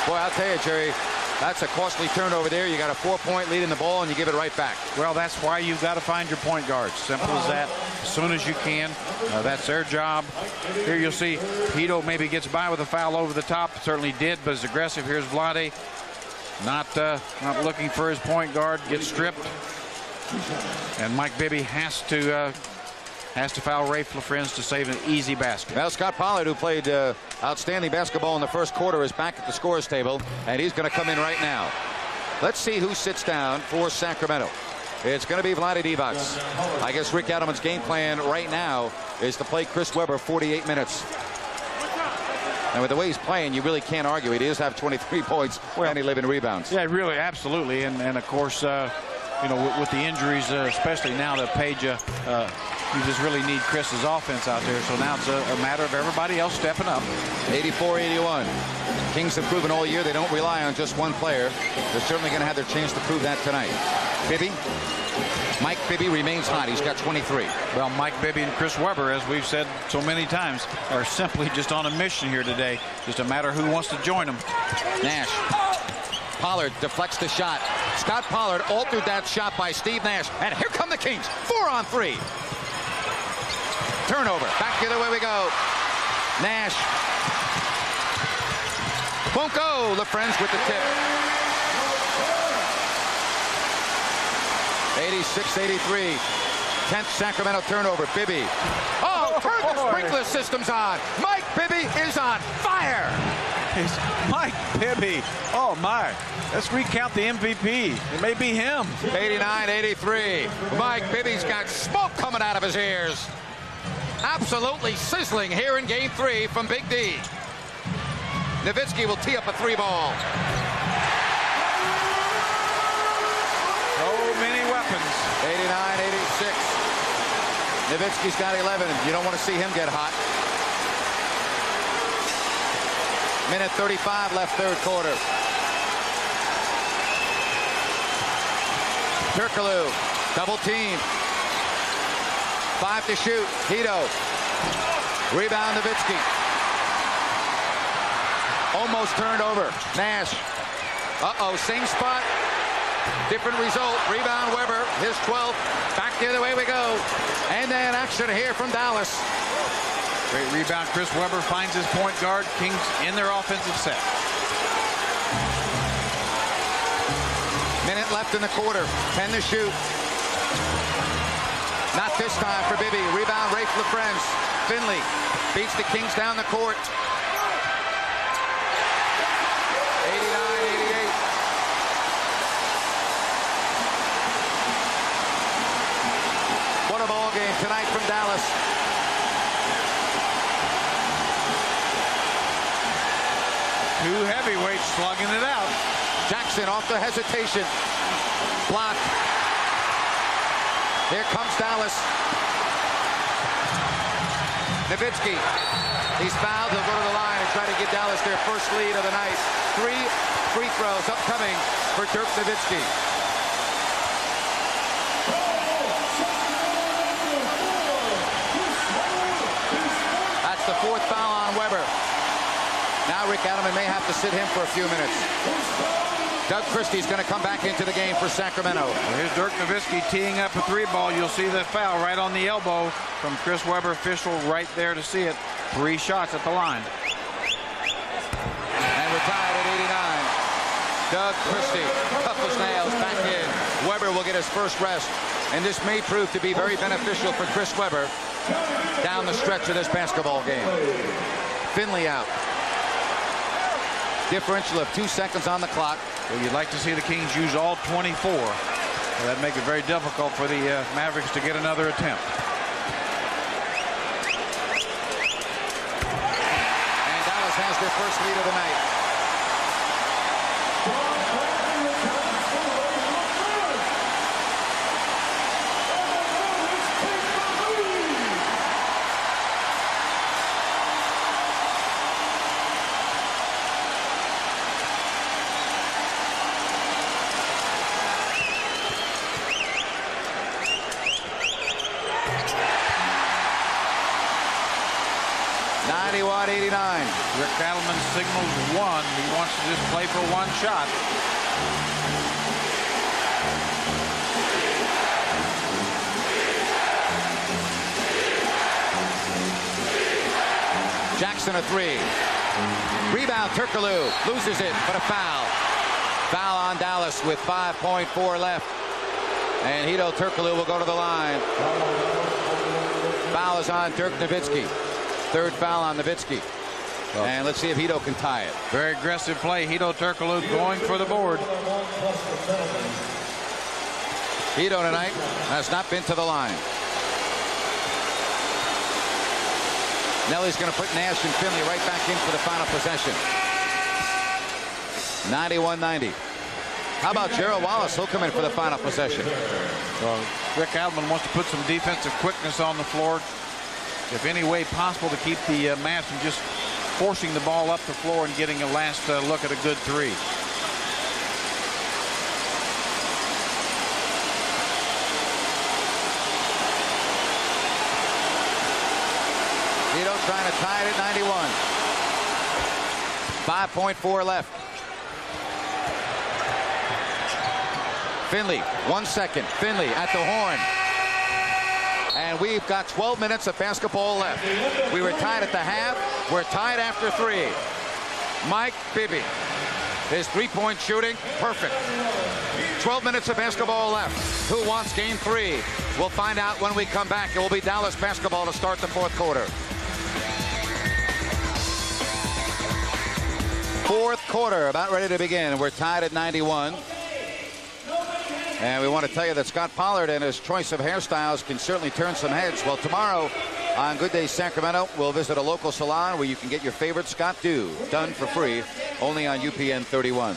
Boy, I'll tell you, Jerry, that's a costly turnover there. You got a 4-point lead in the ball, and you give it right back. Well, that's why you've got to find your point guards. Simple as that. As soon as you can. That's their job. Here you'll see Hedo maybe gets by with a foul over the top. Certainly did, but is aggressive. Here's Vlade. Not looking for his point guard. Gets stripped. And Mike Bibby has to foul Rafe LaFrance to save an easy basket. Well, Scott Pollard, who played outstanding basketball in the first quarter, is back at the scorer's table, and he's going to come in right now. Let's see who sits down for Sacramento. It's going to be Vlade Divac. I guess Rick Adelman's game plan right now is to play Chris Webber 48 minutes. And with the way he's playing, you really can't argue. He does have 23 points and 11 rebounds. Yeah, really, absolutely. And of course, with the injuries, especially now that Peja, you just really need Chris's offense out there. So now it's a matter of everybody else stepping up. 84-81. Kings have proven all year they don't rely on just one player. They're certainly going to have their chance to prove that tonight. Bibby. Mike Bibby remains hot. He's got 23. Well, Mike Bibby and Chris Webber, as we've said so many times, are simply just on a mission here today. Just a matter of who wants to join them. Nash. Pollard deflects the shot. Scott Pollard altered that shot by Steve Nash. And here come the Kings. 4-on-3. Turnover. Back the other way we go. Nash. Won't go. LaFrance with the tip. 86-83. 10th Sacramento turnover. Bibby. Oh, turn the sprinkler system's on. Mike Bibby is on fire. It's Mike Bibby. Oh, my. Let's recount the MVP. It may be him. 89-83. Mike Bibby's got smoke coming out of his ears. Absolutely sizzling here in Game 3 from Big D. Nowitzki will tee up a 3-ball. So many weapons. 89-86. Nowitzki's got 11. You don't want to see him get hot. Minute 35 left, third quarter. Turkoglu, double team. 5 to shoot. Hedo. Rebound Nowitzki. Almost turned over. Nash. Uh-oh, same spot. Different result. Rebound Webber. His 12th. Back the other way we go. And then action here from Dallas. Great rebound. Chris Webber finds his point guard. Kings in their offensive set. Minute left in the quarter. 10 to shoot. Not this time for Bibby. Rebound Rafe LaFrance. Finley beats the Kings down the court. 89-88. What a ball game tonight from Dallas. Two heavyweights slugging it out. Jackson off the hesitation. Block. Here comes Dallas. Nowitzki. He's fouled. He'll go to the line and try to give Dallas their first lead of the night. 3 free throws upcoming for Dirk Nowitzki. on Weber. Now Rick Adelman may have to sit him for a few minutes. Doug Christie's going to come back into the game for Sacramento. Well, here's Dirk Nowitzki teeing up a 3-ball. You'll see the foul right on the elbow from Chris Webber. Official right there to see it. 3 shots at the line. And we're tied at 89. Doug Christie, tough as nails, back in. Webber will get his first rest. And this may prove to be very beneficial for Chris Webber down the stretch of this basketball game. Finley out. Differential of 2 seconds on the clock. Well, you'd like to see the Kings use all 24. That'd make it very difficult for the Mavericks to get another attempt. And Dallas has their first lead of the night. Rick Adelman signals 1. He wants to just play for 1 shot. Jackson a 3. Rebound, Turkoglu loses it, but a foul. Foul on Dallas with 5.4 left. And Hedo Turkoglu will go to the line. Foul is on Dirk Nowitzki. 3rd foul on Nowitzki. And let's see if Hedo can tie it. Very aggressive play. Hedo Turkoglu going for the board. Hedo tonight has not been to the line. Nelly's going to put Nash and Finley right back in for the final possession. 91-90. How about Gerald Wallace? He'll come in for the final possession. Well, Rick Adelman wants to put some defensive quickness on the floor. If any way possible to keep the Mavs from just forcing the ball up the floor and getting a last look at a good 3. Hedo trying to tie it at 91. 5.4 left. Finley, 1 second. Finley at the horn. And we've got 12 minutes of basketball left. We were tied at the half. We're tied after 3. Mike Bibby. His 3-point shooting, perfect. 12 minutes of basketball left. Who wants game 3? We'll find out when we come back. It will be Dallas basketball to start the 4th quarter. 4th quarter about ready to begin. We're tied at 91. And we want to tell you that Scott Pollard and his choice of hairstyles can certainly turn some heads. Well, tomorrow on Good Day Sacramento, we'll visit a local salon where you can get your favorite Scott do done for free, only on UPN 31.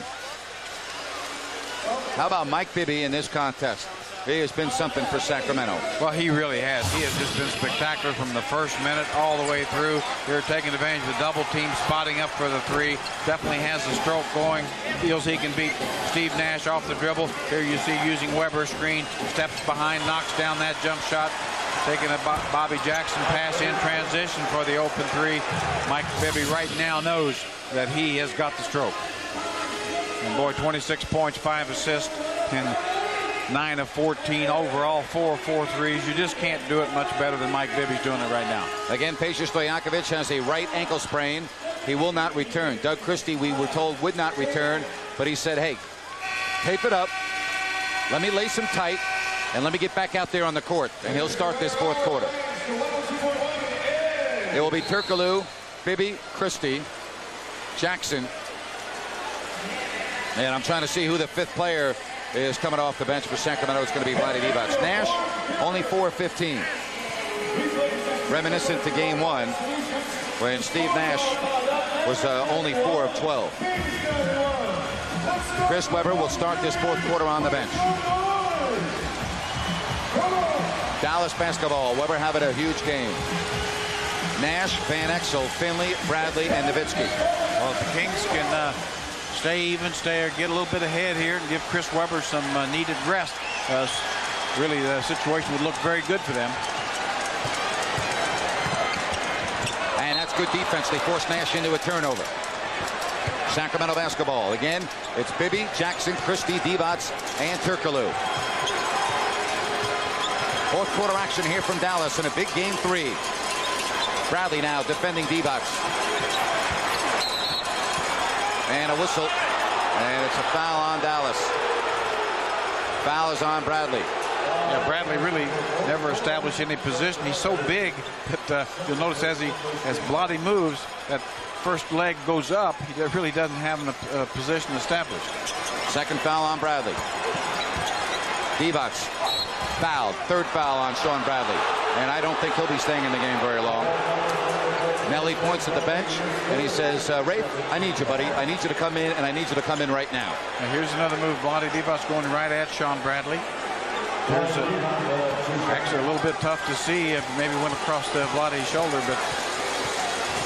How about Mike Bibby in this contest? He has been something for Sacramento. Well, he really has. He has just been spectacular from the first minute all the way through. They're taking advantage of the double team, spotting up for the 3. Definitely has the stroke going. Feels he can beat Steve Nash off the dribble. Here you see using Weber's screen. Steps behind, knocks down that jump shot. Taking a Bobby Jackson pass in transition for the open 3. Mike Bibby right now knows that he has got the stroke. And boy, 26 points, 5 assists, and 9 of 14 overall, 4 of 4 threes. You just can't do it much better than Mike Bibby's doing it right now. Again, Peja Stojakovic has a right ankle sprain. He will not return. Doug Christie, we were told, would not return, but he said, hey, tape it up, let me lace him tight, and let me get back out there on the court, and he'll start this 4th quarter. It will be Turkoglu, Bibby, Christie, Jackson, and I'm trying to see who the 5th player is coming off the bench for Sacramento. It's going to be Vlade Divac. Nash, only 4 of 15. Reminiscent to game 1, when Steve Nash was only 4 of 12. Chris Webber will start this 4th quarter on the bench. Dallas basketball. Webber having a huge game. Nash, Van Exel, Finley, Bradley, and Nowitzki. Well, if the Kings can stay even, get a little bit ahead here and give Chris Webber some needed rest, really the situation would look very good for them. And that's That's good defense. They force Nash into a turnover. Sacramento basketball. Again, it's Bibby, Jackson, Christie, Divac, and Turkoglu. Fourth quarter action here from Dallas in a big game 3. Bradley now defending Divac. And a whistle. And it's a foul on Dallas. Foul is on Bradley. Yeah, Bradley really never established any position. He's so big that you'll notice as Blotti moves, that first leg goes up. He really doesn't have a position established. Second foul on Bradley. Divac fouled. Third foul on Sean Bradley. And I don't think he'll be staying in the game very long. Nelly points at the bench and he says, Rafe, I need you, buddy. I need you to come in, and I need you to come in right now. And here's another move. Blotti Divac going right at Sean Bradley. There's actually a little bit tough to see if maybe went across the Blotti's shoulder, but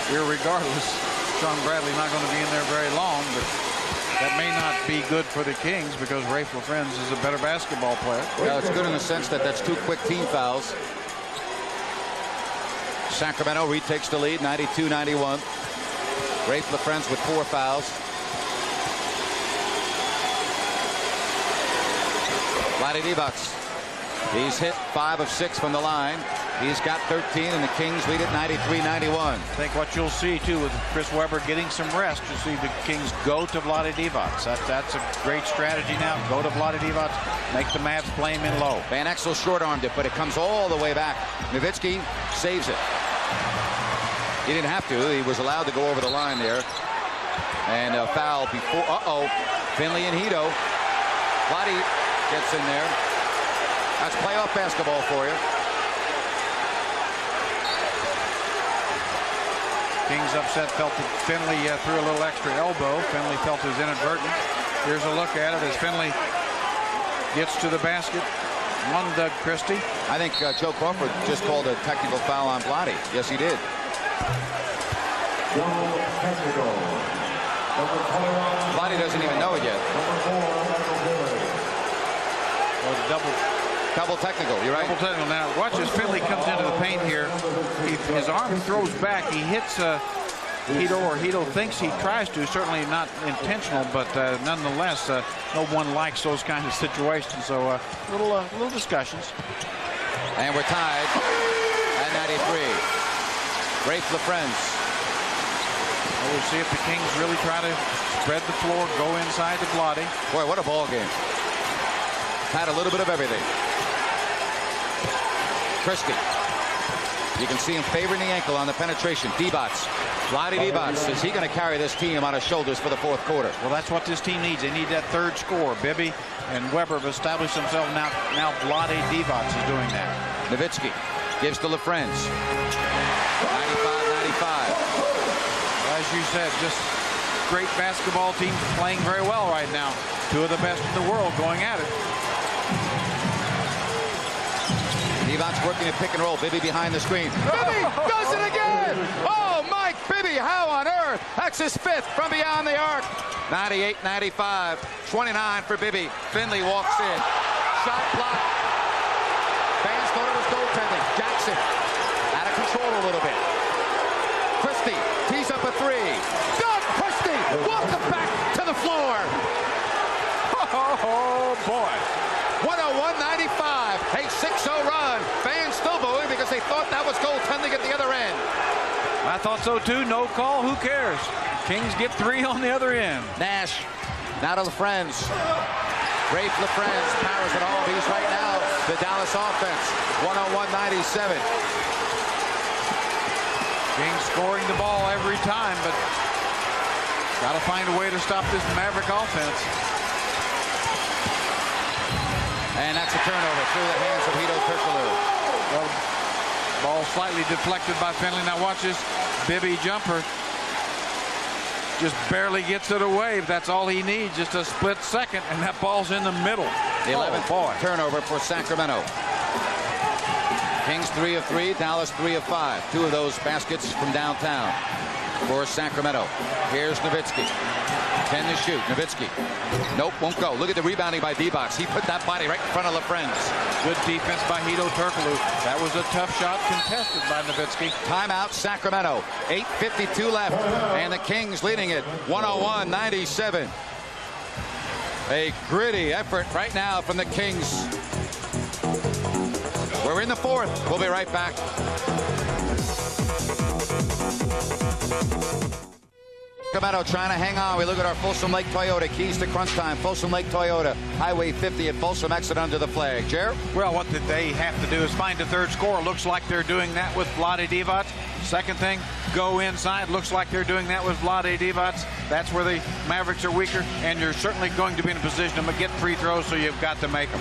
irregardless, Sean Bradley not going to be in there very long, but that may not be good for the Kings because Rafe LaFrentz is a better basketball player. Well, it's good in the sense that that's 2 quick team fouls. Sacramento retakes the lead, 92-91. Rafe LaFrentz with 4 fouls. Vlade Divac. He's hit 5 of 6 from the line. He's got 13, and the Kings lead at 93-91. I think what you'll see, too, with Chris Webber getting some rest, you'll see the Kings go to Vlade Divac. That's a great strategy now. Go to Vlade Divac, make the Mavs play him in low. Van Exel short-armed it, but it comes all the way back. Nowitzki saves it. He didn't have to. He was allowed to go over the line there. And a foul before. Finley and Hito. Vlade gets in there. That's playoff basketball for you. Kings upset, felt that Finley threw a little extra elbow. Finley felt it was inadvertent. Here's a look at it as Finley gets to the basket. One Doug Christie. I think Joe Crawford just called a technical foul on Vlade. Yes, he did. Vlade doesn't even know it yet. Double technical, you're right. Double technical. Now, watch as Finley comes into the paint here. His arm throws back. He hits Hito, or Hito thinks he tries to. Certainly not intentional, but nonetheless, no one likes those kinds of situations. So, little discussions. And we're tied at 93. Rafe LaFrentz. We'll see if the Kings really try to spread the floor, go inside the Blotti. Boy, what a ball game. Had a little bit of everything. Christie. You can see him favoring the ankle on the penetration. Divac. Vlade Divac. Is he going to carry this team on his shoulders for the fourth quarter? Well, that's what this team needs. They need that third score. Bibby and Webber have established themselves now. Now Vlade Divac is doing that. Nowitzki gives to LaFrentz. 95-95. As you said, just great basketball teams playing very well right now. 2 of the best in the world going at it. Divac working a pick and roll. Bibby behind the screen. Bibby does it again! Oh, Mike Bibby, how on earth? That's his 5th from beyond the arc. 98-95. 29 for Bibby. Finley walks in. Shot blocked. Fans thought it was goaltending. Jackson out of control a little bit. Christie tees up a 3. Doug Christie walked it back to the floor. Oh, boy. 101-95. A 6-0 run. Fans still booing because they thought that was goaltending at the other end. I thought so, too. No call. Who cares? Kings get 3 on the other end. Nash. Now to LaFrentz. Rafe LaFrentz powers it all. He's right now the Dallas offense. 101-97. Kings scoring the ball every time, but got to find a way to stop this Maverick offense. And that's a turnover through the hands of Hito Turkoglu. Well, ball slightly deflected by Finley. Now watch this Bibby jumper. Just barely gets it away. That's all he needs, just a split second, and that ball's in the middle. The 11th turnover for Sacramento. Kings 3 of 3, Dallas 3 of 5. 2 of those baskets from downtown. for Sacramento. Here's Nowitzki. 10 to shoot. Nowitzki. Nope, won't go. Look at the rebounding by D-Box. He put that body right in front of LaFrenz. Good defense by Hito Turkoglu. That was a tough shot contested by Nowitzki. Timeout, Sacramento. 8:52 left, and the Kings leading it 101-97. A gritty effort right now from the Kings. We're in the fourth. We'll be right back. Sacramento trying to hang on. We look at our Folsom Lake Toyota. Keys to crunch time. Folsom Lake Toyota. Highway 50 at Folsom. Exit under the flag. Jared? Well, what they have to do is find a third scorer. Looks like they're doing that with Vlade Divac. Second thing, go inside. Looks like they're doing that with Vlade Divac. That's where the Mavericks are weaker, and you're certainly going to be in a position to get free throws, so you've got to make them.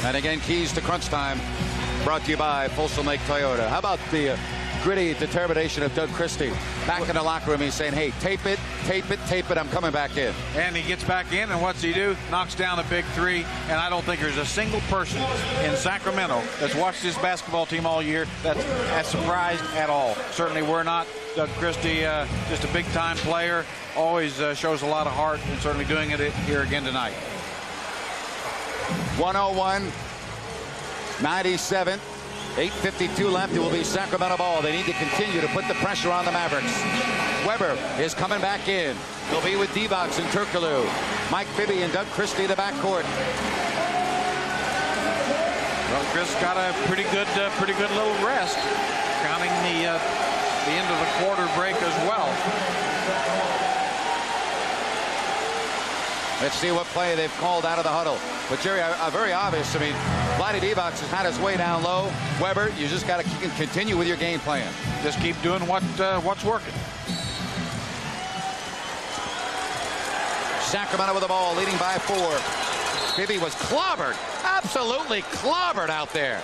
And again, keys to crunch time brought to you by Folsom Lake Toyota. How about the gritty determination of Doug Christie back in the locker room? He's saying, hey, tape it, tape it, tape it. I'm coming back in. And he gets back in, and what's he do? Knocks down a big three. And I don't think there's a single person in Sacramento that's watched this basketball team all year that's surprised at all. Certainly we're not. Doug Christie, just a big-time player, always shows a lot of heart, and certainly doing it here again tonight. 101-97. 8:52 left. It will be Sacramento ball. They need to continue to put the pressure on the Mavericks. Weber is coming back in. He'll be with D-Box and Turkoglu. Mike Bibby and Doug Christie the backcourt. Well, Chris got a pretty good little rest, counting the end of the quarter break as well. Let's see what play they've called out of the huddle. But Jerry, very obvious. I mean, Vlade Divac has had his way down low. Weber, you just got to continue with your game plan. Just keep doing what's working. Sacramento with the ball, leading by 4. Bibby was clobbered, absolutely clobbered out there.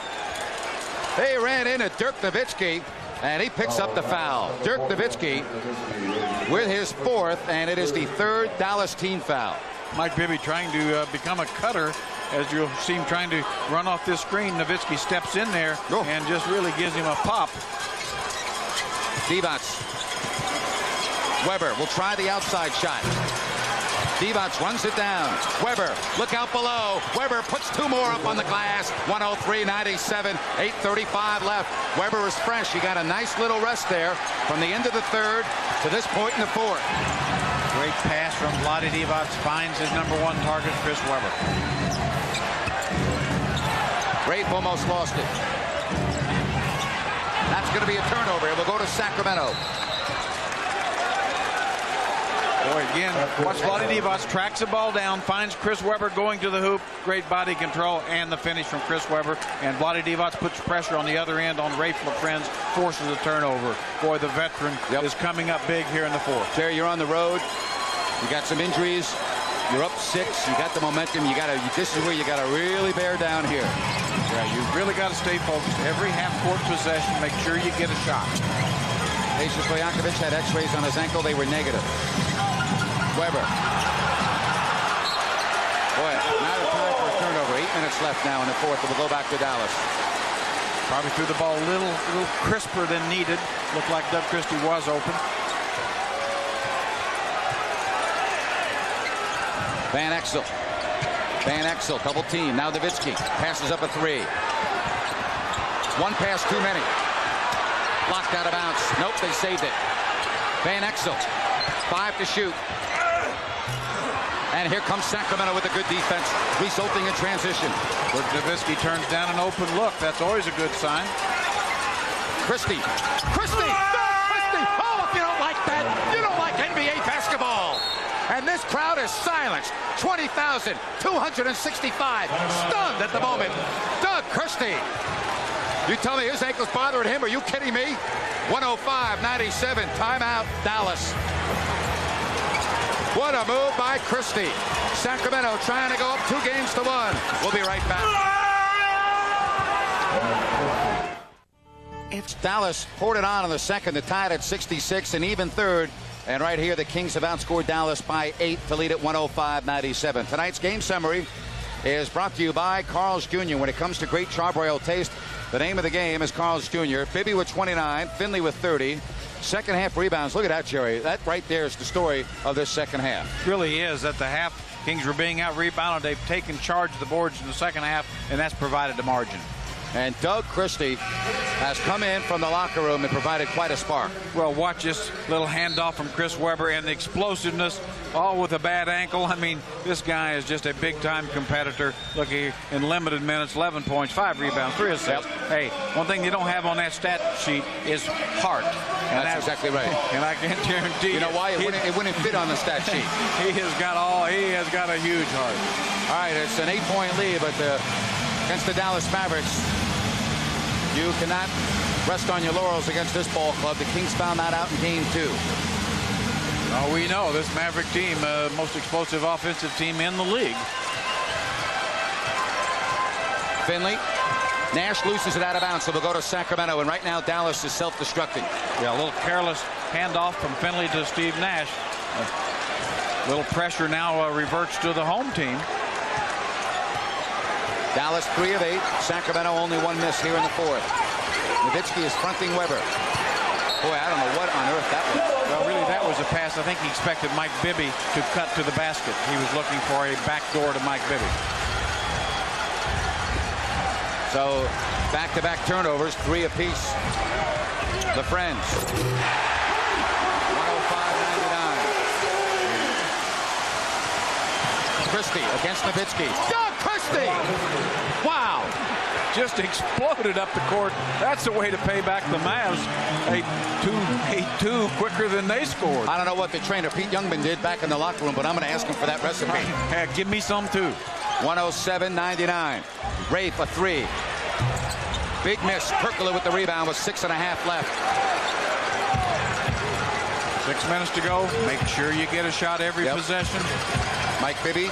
They ran into Dirk Nowitzki, and he picks up the foul. Dirk Nowitzki with his 4th, and it is the 3rd Dallas team foul. Mike Bibby trying to become a cutter. As you'll see him trying to run off this screen, Nowitzki steps in there and just really gives him a pop. Divac. Weber will try the outside shot. Divac runs it down. Weber, look out below. Weber puts 2 more up on the glass. 103-97, 8:35 left. Weber is fresh. He got a nice little rest there from the end of the 3rd to this point in the 4th. Great pass from Vlade Divac, finds his #1 target, Chris Weber. Rafe almost lost it. That's going to be a turnover. It will go to Sacramento. Boy, again, watch Vlade Divac, tracks the ball down, finds Chris Weber going to the hoop. Great body control and the finish from Chris Weber. And Vlade Divac puts pressure on the other end on Rafe LaFrenz, forces a turnover. Boy, the veteran is coming up big here in the 4th. Terry, you're on the road. You got some injuries. You're up 6. You got the momentum. This is where you got to really bear down here. Yeah, you really got to stay focused. Every half-court possession, make sure you get a shot. Asa Stojakovic had x-rays on his ankle. They were negative. Weber. Boy, now the time for a turnover. 8 minutes left now in the 4th. We'll go back to Dallas. Probably threw the ball a little crisper than needed. Looked like Doug Christie was open. Van Exel. Van Exel, double team. Now Nowitzki passes up a 3. 1 pass too many. Blocked out of bounds. Nope, they saved it. Van Exel, 5 to shoot. And here comes Sacramento with a good defense, resulting in transition. Nowitzki turns down an open look. That's always a good sign. Christie. Christie! Christie! Oh, if you don't like that, you don't like NBA basketball. And this crowd is silenced. 20,265 stunned at the moment. Doug Christie. You tell me his ankle's bothering him? Are you kidding me? 105-97. Timeout, Dallas. What a move by Christie. Sacramento trying to go up 2-1. We'll be right back. Dallas poured it on in the second to tie it at 66, an even 3rd. And right here, the Kings have outscored Dallas by 8 to lead at 105-97. Tonight's game summary is brought to you by Carl's Jr. When it comes to great charbroiled taste, the name of the game is Carl's Jr. Bibby with 29, Finley with 30, Second half rebounds. Look at that, Jerry. That right there is the story of this second half. Really is. At the half, Kings were being out-rebounded. They've taken charge of the boards in the second half, and that's provided the margin. And Doug Christie has come in from the locker room and provided quite a spark. Well, watch this little handoff from Chris Webber and the explosiveness, all with a bad ankle. I mean, this guy is just a big-time competitor. Look here, in limited minutes, 11 points, 5 rebounds, 3 assists. Yep. Hey, one thing you don't have on that stat sheet is heart. And that's exactly right. And I can guarantee you know why? It wouldn't fit on the stat sheet. He has got a huge heart. All right, it's an 8-point lead, but against the Dallas Mavericks, you cannot rest on your laurels against this ball club. The Kings found that out in game 2. Oh, we know this Maverick team, most explosive offensive team in the league. Finley. Nash loses it out of bounds, so they'll go to Sacramento. And right now, Dallas is self-destructing. Yeah, a little careless handoff from Finley to Steve Nash. A little pressure now reverts to the home team. Dallas 3 of 8. Sacramento only 1 miss here in the 4th. Nowitzki is fronting Webber. Boy, I don't know what on earth that was. Well, really, that was a pass. I think he expected Mike Bibby to cut to the basket. He was looking for a backdoor to Mike Bibby. So, back-to-back turnovers, 3 apiece. The Friends. 105-99. Christie against Nowitzki. Doug Christie! Wow! Just exploded up the court. That's the way to pay back the Mavs. A 2 quicker than they scored. I don't know what the trainer Pete Youngman did back in the locker room, but I'm going to ask him for that recipe. Hey, give me some too. 107-99. Rafe a 3. Big miss. Percola with the rebound with 6.5 left. 6 minutes to go. Make sure you get a shot every possession. Mike Bibby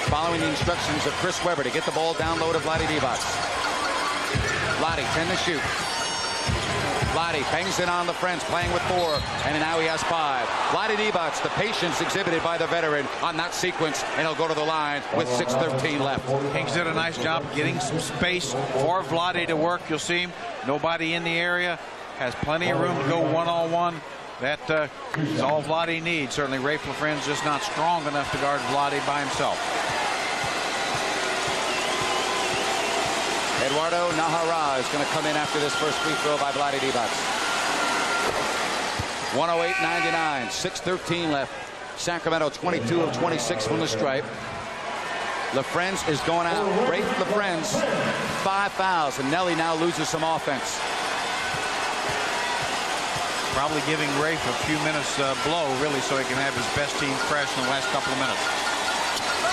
following the instructions of Chris Webber to get the ball down low to Vlade Divac. Vlade 10 to shoot. Vlade bangs it on the Friends, playing with 4, and now he has 5. Vlade Divac, the patience exhibited by the veteran on that sequence, and he'll go to the line with 6:13 left. Kings did a nice job getting some space for Vlade to work. You'll see him. Nobody in the area. Has plenty of room to go one-on-one. That is all Vlade needs. Certainly, Rafe LaFren's just not strong enough to guard Vlade by himself. Eduardo Nahara is going to come in after this first free throw by Vlade Divac. 108-99, 6:13 left. Sacramento 22 of 26 from the stripe. LaFren's is going out. Rafe LaFren's 5 fouls, and Nelly now loses some offense. Probably giving Rafe a few minutes blow, really, so he can have his best team fresh in the last couple of minutes.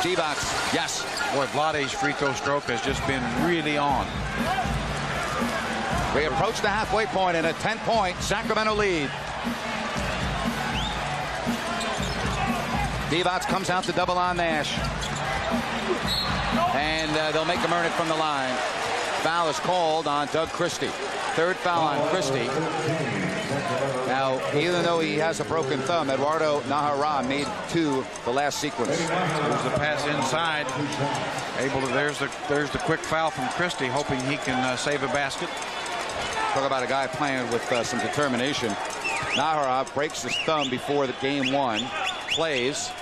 Divac, yes. Boy, Vlade's free throw stroke has just been really on. We approach the halfway point in a 10-point Sacramento lead. Divac comes out to double on Nash. And they'll make him earn it from the line. Foul is called on Doug Christie. 3rd foul on Christie. Now, even though he has a broken thumb, Eduardo Nahara made 2 the last sequence. There's the pass inside. Able to, there's the quick foul from Christie, hoping he can save a basket. Talk about a guy playing with some determination. Nahara breaks his thumb before the game 1. Plays.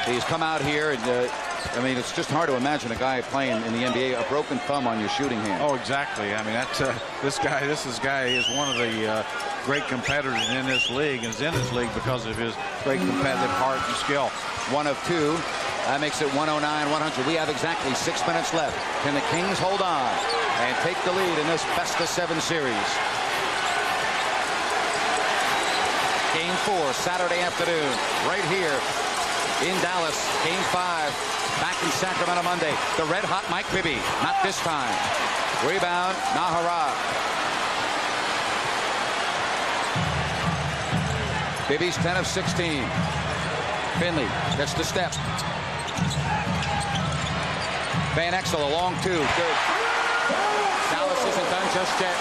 He's come out here and I mean, it's just hard to imagine a guy playing in the NBA a broken thumb on your shooting hand. Oh, exactly. I mean, that's this guy is one of the great competitors in this league, and is in this league because of his great competitive heart and skill. 1 of 2. That makes it 109-100. We have exactly 6 minutes left. Can the Kings hold on and take the lead in this best of 7 series? Game 4, Saturday afternoon, right here in Dallas. Game 5. Back in Sacramento Monday. The red-hot Mike Bibby. Not this time. Rebound, Nahara. Bibby's 10 of 16. Finley gets the step. Van Exel, a long 2. Good. Dallas isn't done just yet.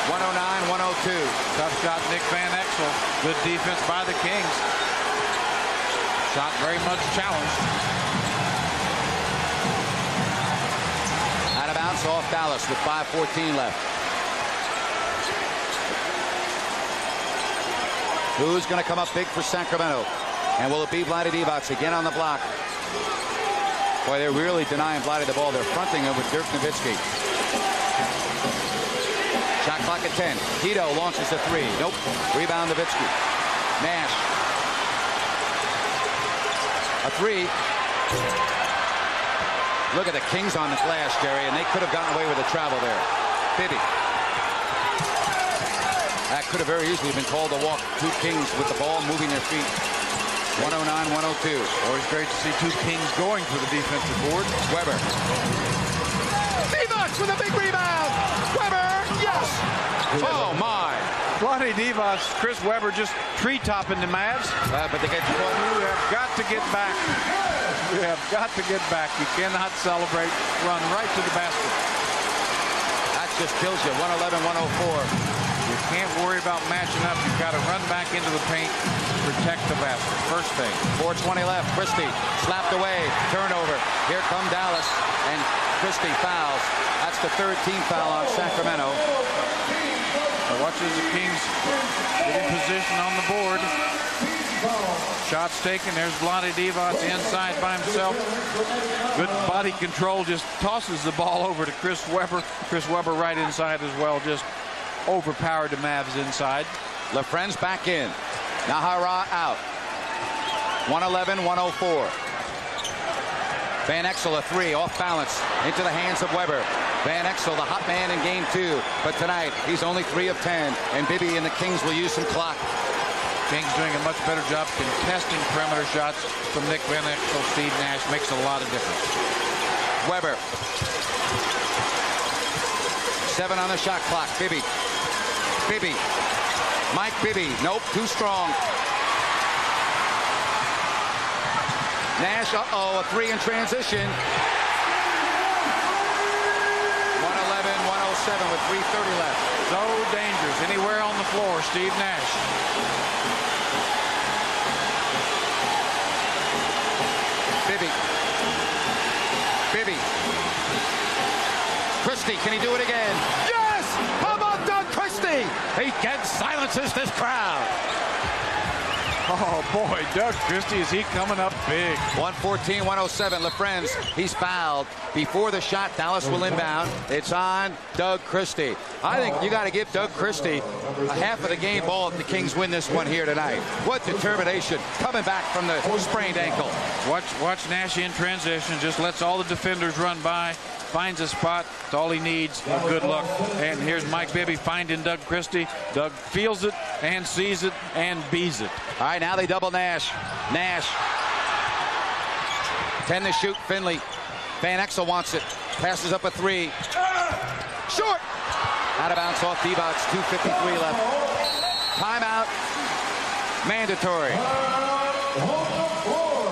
109-102. Tough shot, Nick Van Exel. Good defense by the Kings. Shot very much challenged. Bounce off Dallas with 5:14 left. Who's going to come up big for Sacramento? And will it be Vlade Divac again on the block? Boy, they're really denying Vlade the ball. They're fronting him with Dirk Nowitzki. Shot clock at 10. Tito launches a three. Nope. Rebound Nowitzki. Nash. A three. Look at the Kings on the glass, Jerry, and they could have gotten away with a travel there. Bibby. That could have very easily been called a walk. Two Kings with the ball moving their feet. 109-102. Always great to see two Kings going for the defensive board. Weber. Divac with a big rebound. Weber, yes. Oh, my. Vlade Divac, Chris Weber just tree-topping the Mavs. But they get You have got to get back. You have got to get back. You cannot celebrate. Run right to the basket. That just kills you. 111-104. You can't worry about matching up. You've got to run back into the paint, protect the basket. First thing. 4:20 left. Christie slapped away. Turnover. Here come Dallas. And Christie fouls. That's the third team foul on Sacramento. Now watch as the Kings get in position on the board. Shots taken. There's Vlade Divac inside by himself. Good body control. Just tosses the ball over to Chris Weber. Chris Weber right inside as well. Just overpowered the Mavs inside. LaFrenz back in. Nahara out. 111-104. Van Exel a three off balance into the hands of Weber. Van Exel, the hot man in game 2. But tonight, he's only 3 of 10. And Bibby and the Kings will use some clock. Kings doing a much better job contesting perimeter shots from Nick Van Exel. Steve Nash makes a lot of difference. Weber. 7 on the shot clock. Bibby. Bibby. Mike Bibby. Nope, too strong. Nash, uh-oh, a 3 in transition. 111-107 with 3:30 left. So dangerous. Anywhere on the floor, Steve Nash. Bibby. Bibby. Christie, can he do it again? Yes! How about Doug Christie? He again silences this crowd. Oh, boy, Doug Christie, is he coming up big. 114-107, LaFrenz, he's fouled. Before the shot, Dallas will inbound. It's on Doug Christie. I think you got to give Doug Christie a half of the game ball if the Kings win this one here tonight. What determination, coming back from the sprained ankle. Watch Nash in transition, just lets all the defenders run by, finds a spot, that's all he needs. Good luck. And here's Mike Bibby finding Doug Christie. Doug feels it and sees it and bees it. All right, now they double Nash. Nash. 10 to shoot, Finley. Van Exel wants it. Passes up a 3. Short. Out of bounds off Divac. 2:53 left. Timeout. Mandatory.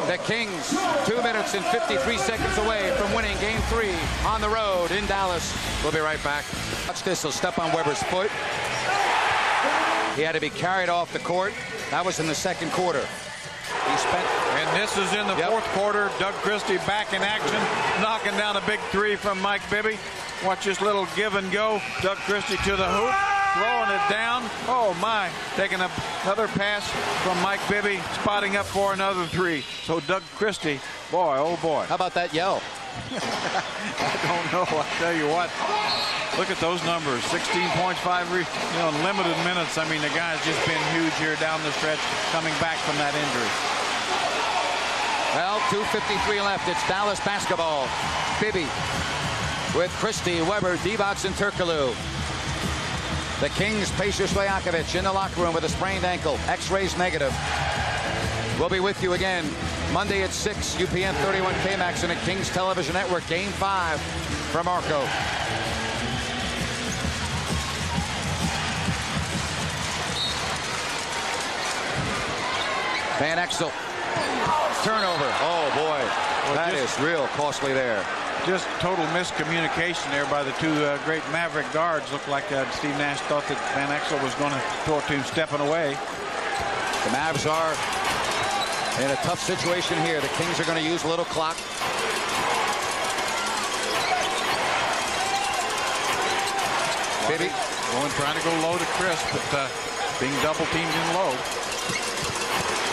The Kings 2 minutes and 53 seconds away from winning game 3 on the road in Dallas. We'll be right back. Watch this. He'll step on Weber's foot. He had to be carried off the court. That was in the second quarter. He spent. And this is in the fourth quarter. Doug Christie back in action, knocking down a big 3 from Mike Bibby. Watch this little give and go. Doug Christie to the hoop, throwing it down. Oh, my. Taking another pass from Mike Bibby, spotting up for another 3. So Doug Christie, boy, oh, boy. How about that yell? I don't know. I tell you what. Look at those numbers. 16.5, limited minutes. I mean, the guy's just been huge here down the stretch, coming back from that injury. Well, 2:53 left. It's Dallas basketball. Bibby with Christie, Weber, Divac, and Turkoglu. The Kings, Pacer Stojakovic in the locker room with a sprained ankle. X-rays negative. We'll be with you again Monday at 6, UPN 31 KMAX and at Kings Television Network. Game 5 from Arco. Van Exel. Turnover. Oh, boy. That is real costly there. Just total miscommunication there by the 2 great Maverick guards. Looked like Steve Nash thought that Van Exel was going to throw it to him stepping away. The Mavs are in a tough situation here. The Kings are going to use a little clock. Bibby. Trying to go low to Chris, but being double teamed in low.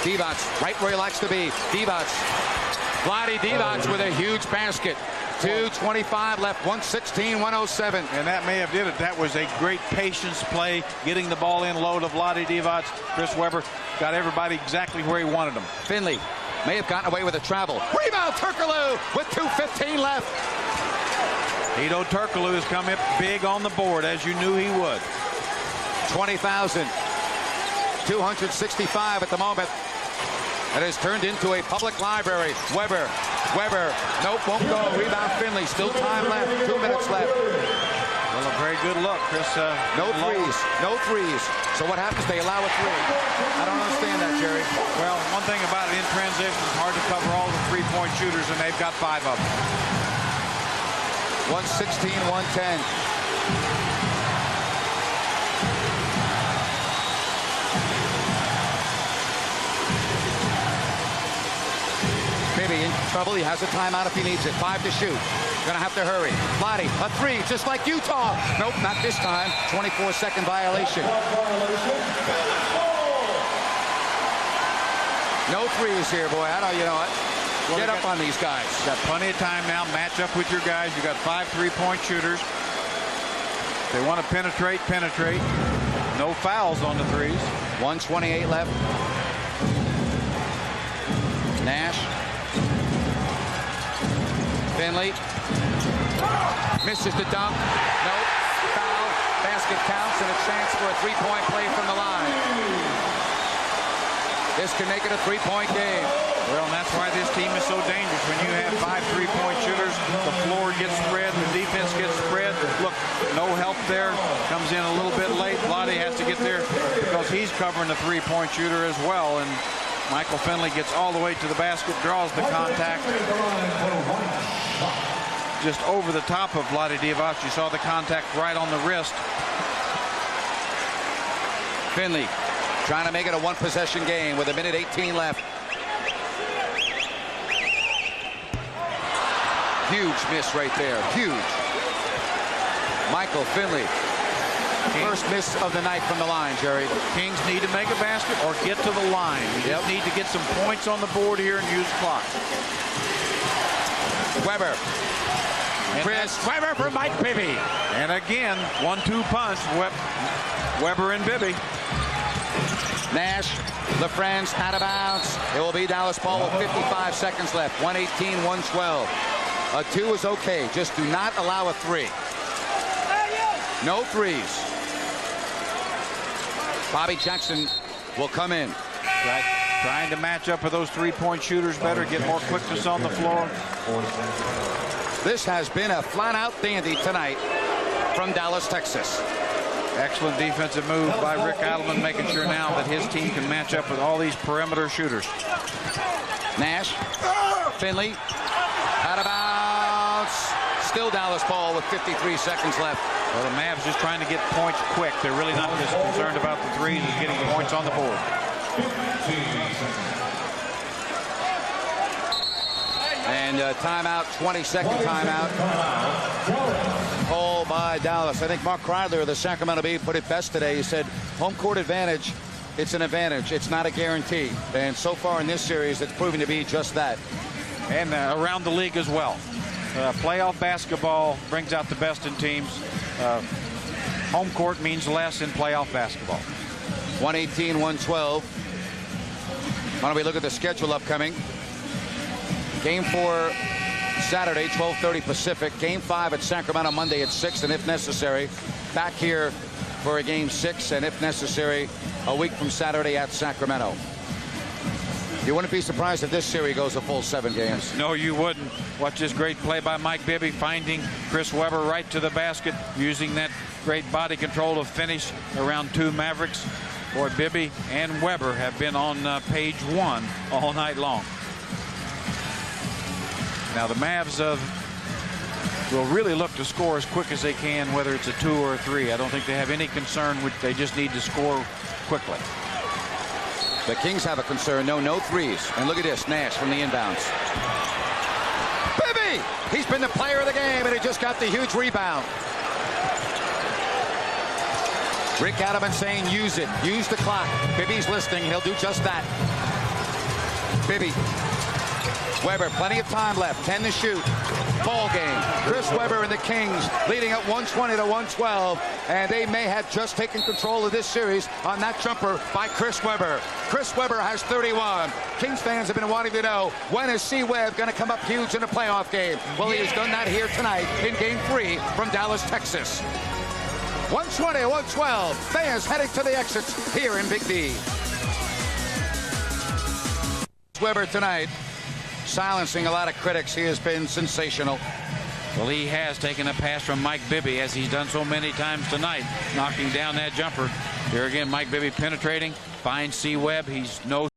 Divac, right where he likes to be. Divac. Vlade Divac with a huge basket. 2:25 left, 116, 107. And that may have did it. That was a great patience play, getting the ball in low to Vlade Divac. Chris Webber got everybody exactly where he wanted them. Finley may have gotten away with a travel. Rebound, Turkoglu with 2:15 left. Hedo Turkoglu has come up big on the board, as you knew he would. 20,265 at the moment. It has turned into a public library. Webber, nope, won't go. Rebound Finley, still time left, 2 minutes left. Well, a very good look, Chris. No threes. So what happens? They allow a three. I don't understand that, Jerry. Well, one thing about it, in transition, it's hard to cover all the three-point shooters, and they've got 5 of them. 116, 110. Bibby in trouble. He has a timeout if he needs it. 5 to shoot. Gonna have to hurry. Vlade, a 3, just like Utah. Nope, not this time. 24-second violation. No threes here, boy. I don't, you know what? Well, get up on these guys. Got plenty of time now. Match up with your guys. You got 5 3-point shooters. If they want to penetrate. No fouls on the threes. 1:28 left. Nash. Finley. Misses the dunk. Nope. Foul. Basket counts and a chance for a 3-point play from the line. This can make it a 3-point game. Well, and that's why this team is so dangerous. When you have 5 3-point shooters, the floor gets spread, the defense gets spread. Look, no help there. Comes in a little bit late. Vlade has to get there because he's covering the 3-point shooter as well. And Michael Finley gets all the way to the basket, draws the contact. Just over the top of Vlade Divac. You saw the contact right on the wrist. Finley trying to make it a 1-possession game with 1:18 left. Huge miss right there. Huge. Michael Finley. First miss of the night from the line, Jerry. Kings need to make a basket or get to the line. You just need to get some points on the board here and use clock. Webber. Chris Webber for Mike Bibby. And again, 1-2 punch. Webber and Bibby. Nash, the friends, out of bounds. It will be Dallas ball with 55 seconds left. 118, 112. A 2 is okay. Just do not allow a 3. No threes. Bobby Jackson will come in. Trying to match up with those 3-point shooters better, get more quickness on the floor. This has been a flat-out dandy tonight from Dallas, Texas. Excellent defensive move by Rick Adelman, making sure now that his team can match up with all these perimeter shooters. Nash, Finley, out of bounds. Still Dallas ball with 53 seconds left. Well, the Mavs just trying to get points quick. They're really not just concerned about the threes, as getting points on the board. And timeout, 20-second timeout. Call by Dallas. I think Mark Kreidler of the Sacramento Bee put it best today. He said, home court advantage, it's an advantage. It's not a guarantee. And so far in this series, it's proven to be just that. And around the league as well. Playoff basketball brings out the best in teams. Home court means less in playoff basketball. 118, 112. Why don't we look at the schedule upcoming? Game 4 Saturday, 12:30 Pacific. Game 5 at Sacramento Monday at 6, and if necessary, back here for a Game 6, and if necessary, a week from Saturday at Sacramento. You wouldn't be surprised if this series goes a full 7 games. No, you wouldn't. Watch this great play by Mike Bibby, finding Chris Webber right to the basket, using that great body control to finish around 2 Mavericks. Boy, Bibby and Webber have been on page 1 all night long. Now the Mavs will really look to score as quick as they can, whether it's a 2 or a 3. I don't think they have any concern. They just need to score quickly. The Kings have a concern. No threes. And look at this. Nash from the inbounds. Bibby! He's been the player of the game, and he just got the huge rebound. Rick Adamant saying use it. Use the clock. Bibby's listening. He'll do just that. Bibby. Weber, plenty of time left. 10 to shoot. Ball game. Chris Weber and the Kings leading at 120 to 112. And they may have just taken control of this series on that jumper by Chris Weber. Chris Weber has 31. Kings fans have been wanting to know, when is C. Webb going to come up huge in a playoff game? Well, he has done that here tonight in Game 3 from Dallas, Texas. 120, 112. Fans heading to the exits here in Big D. Weber tonight, silencing a lot of critics. He has been sensational. Well, he has taken a pass from Mike Bibby, as he's done so many times tonight, knocking down that jumper. Here again, Mike Bibby penetrating, finds C. Webb. He's no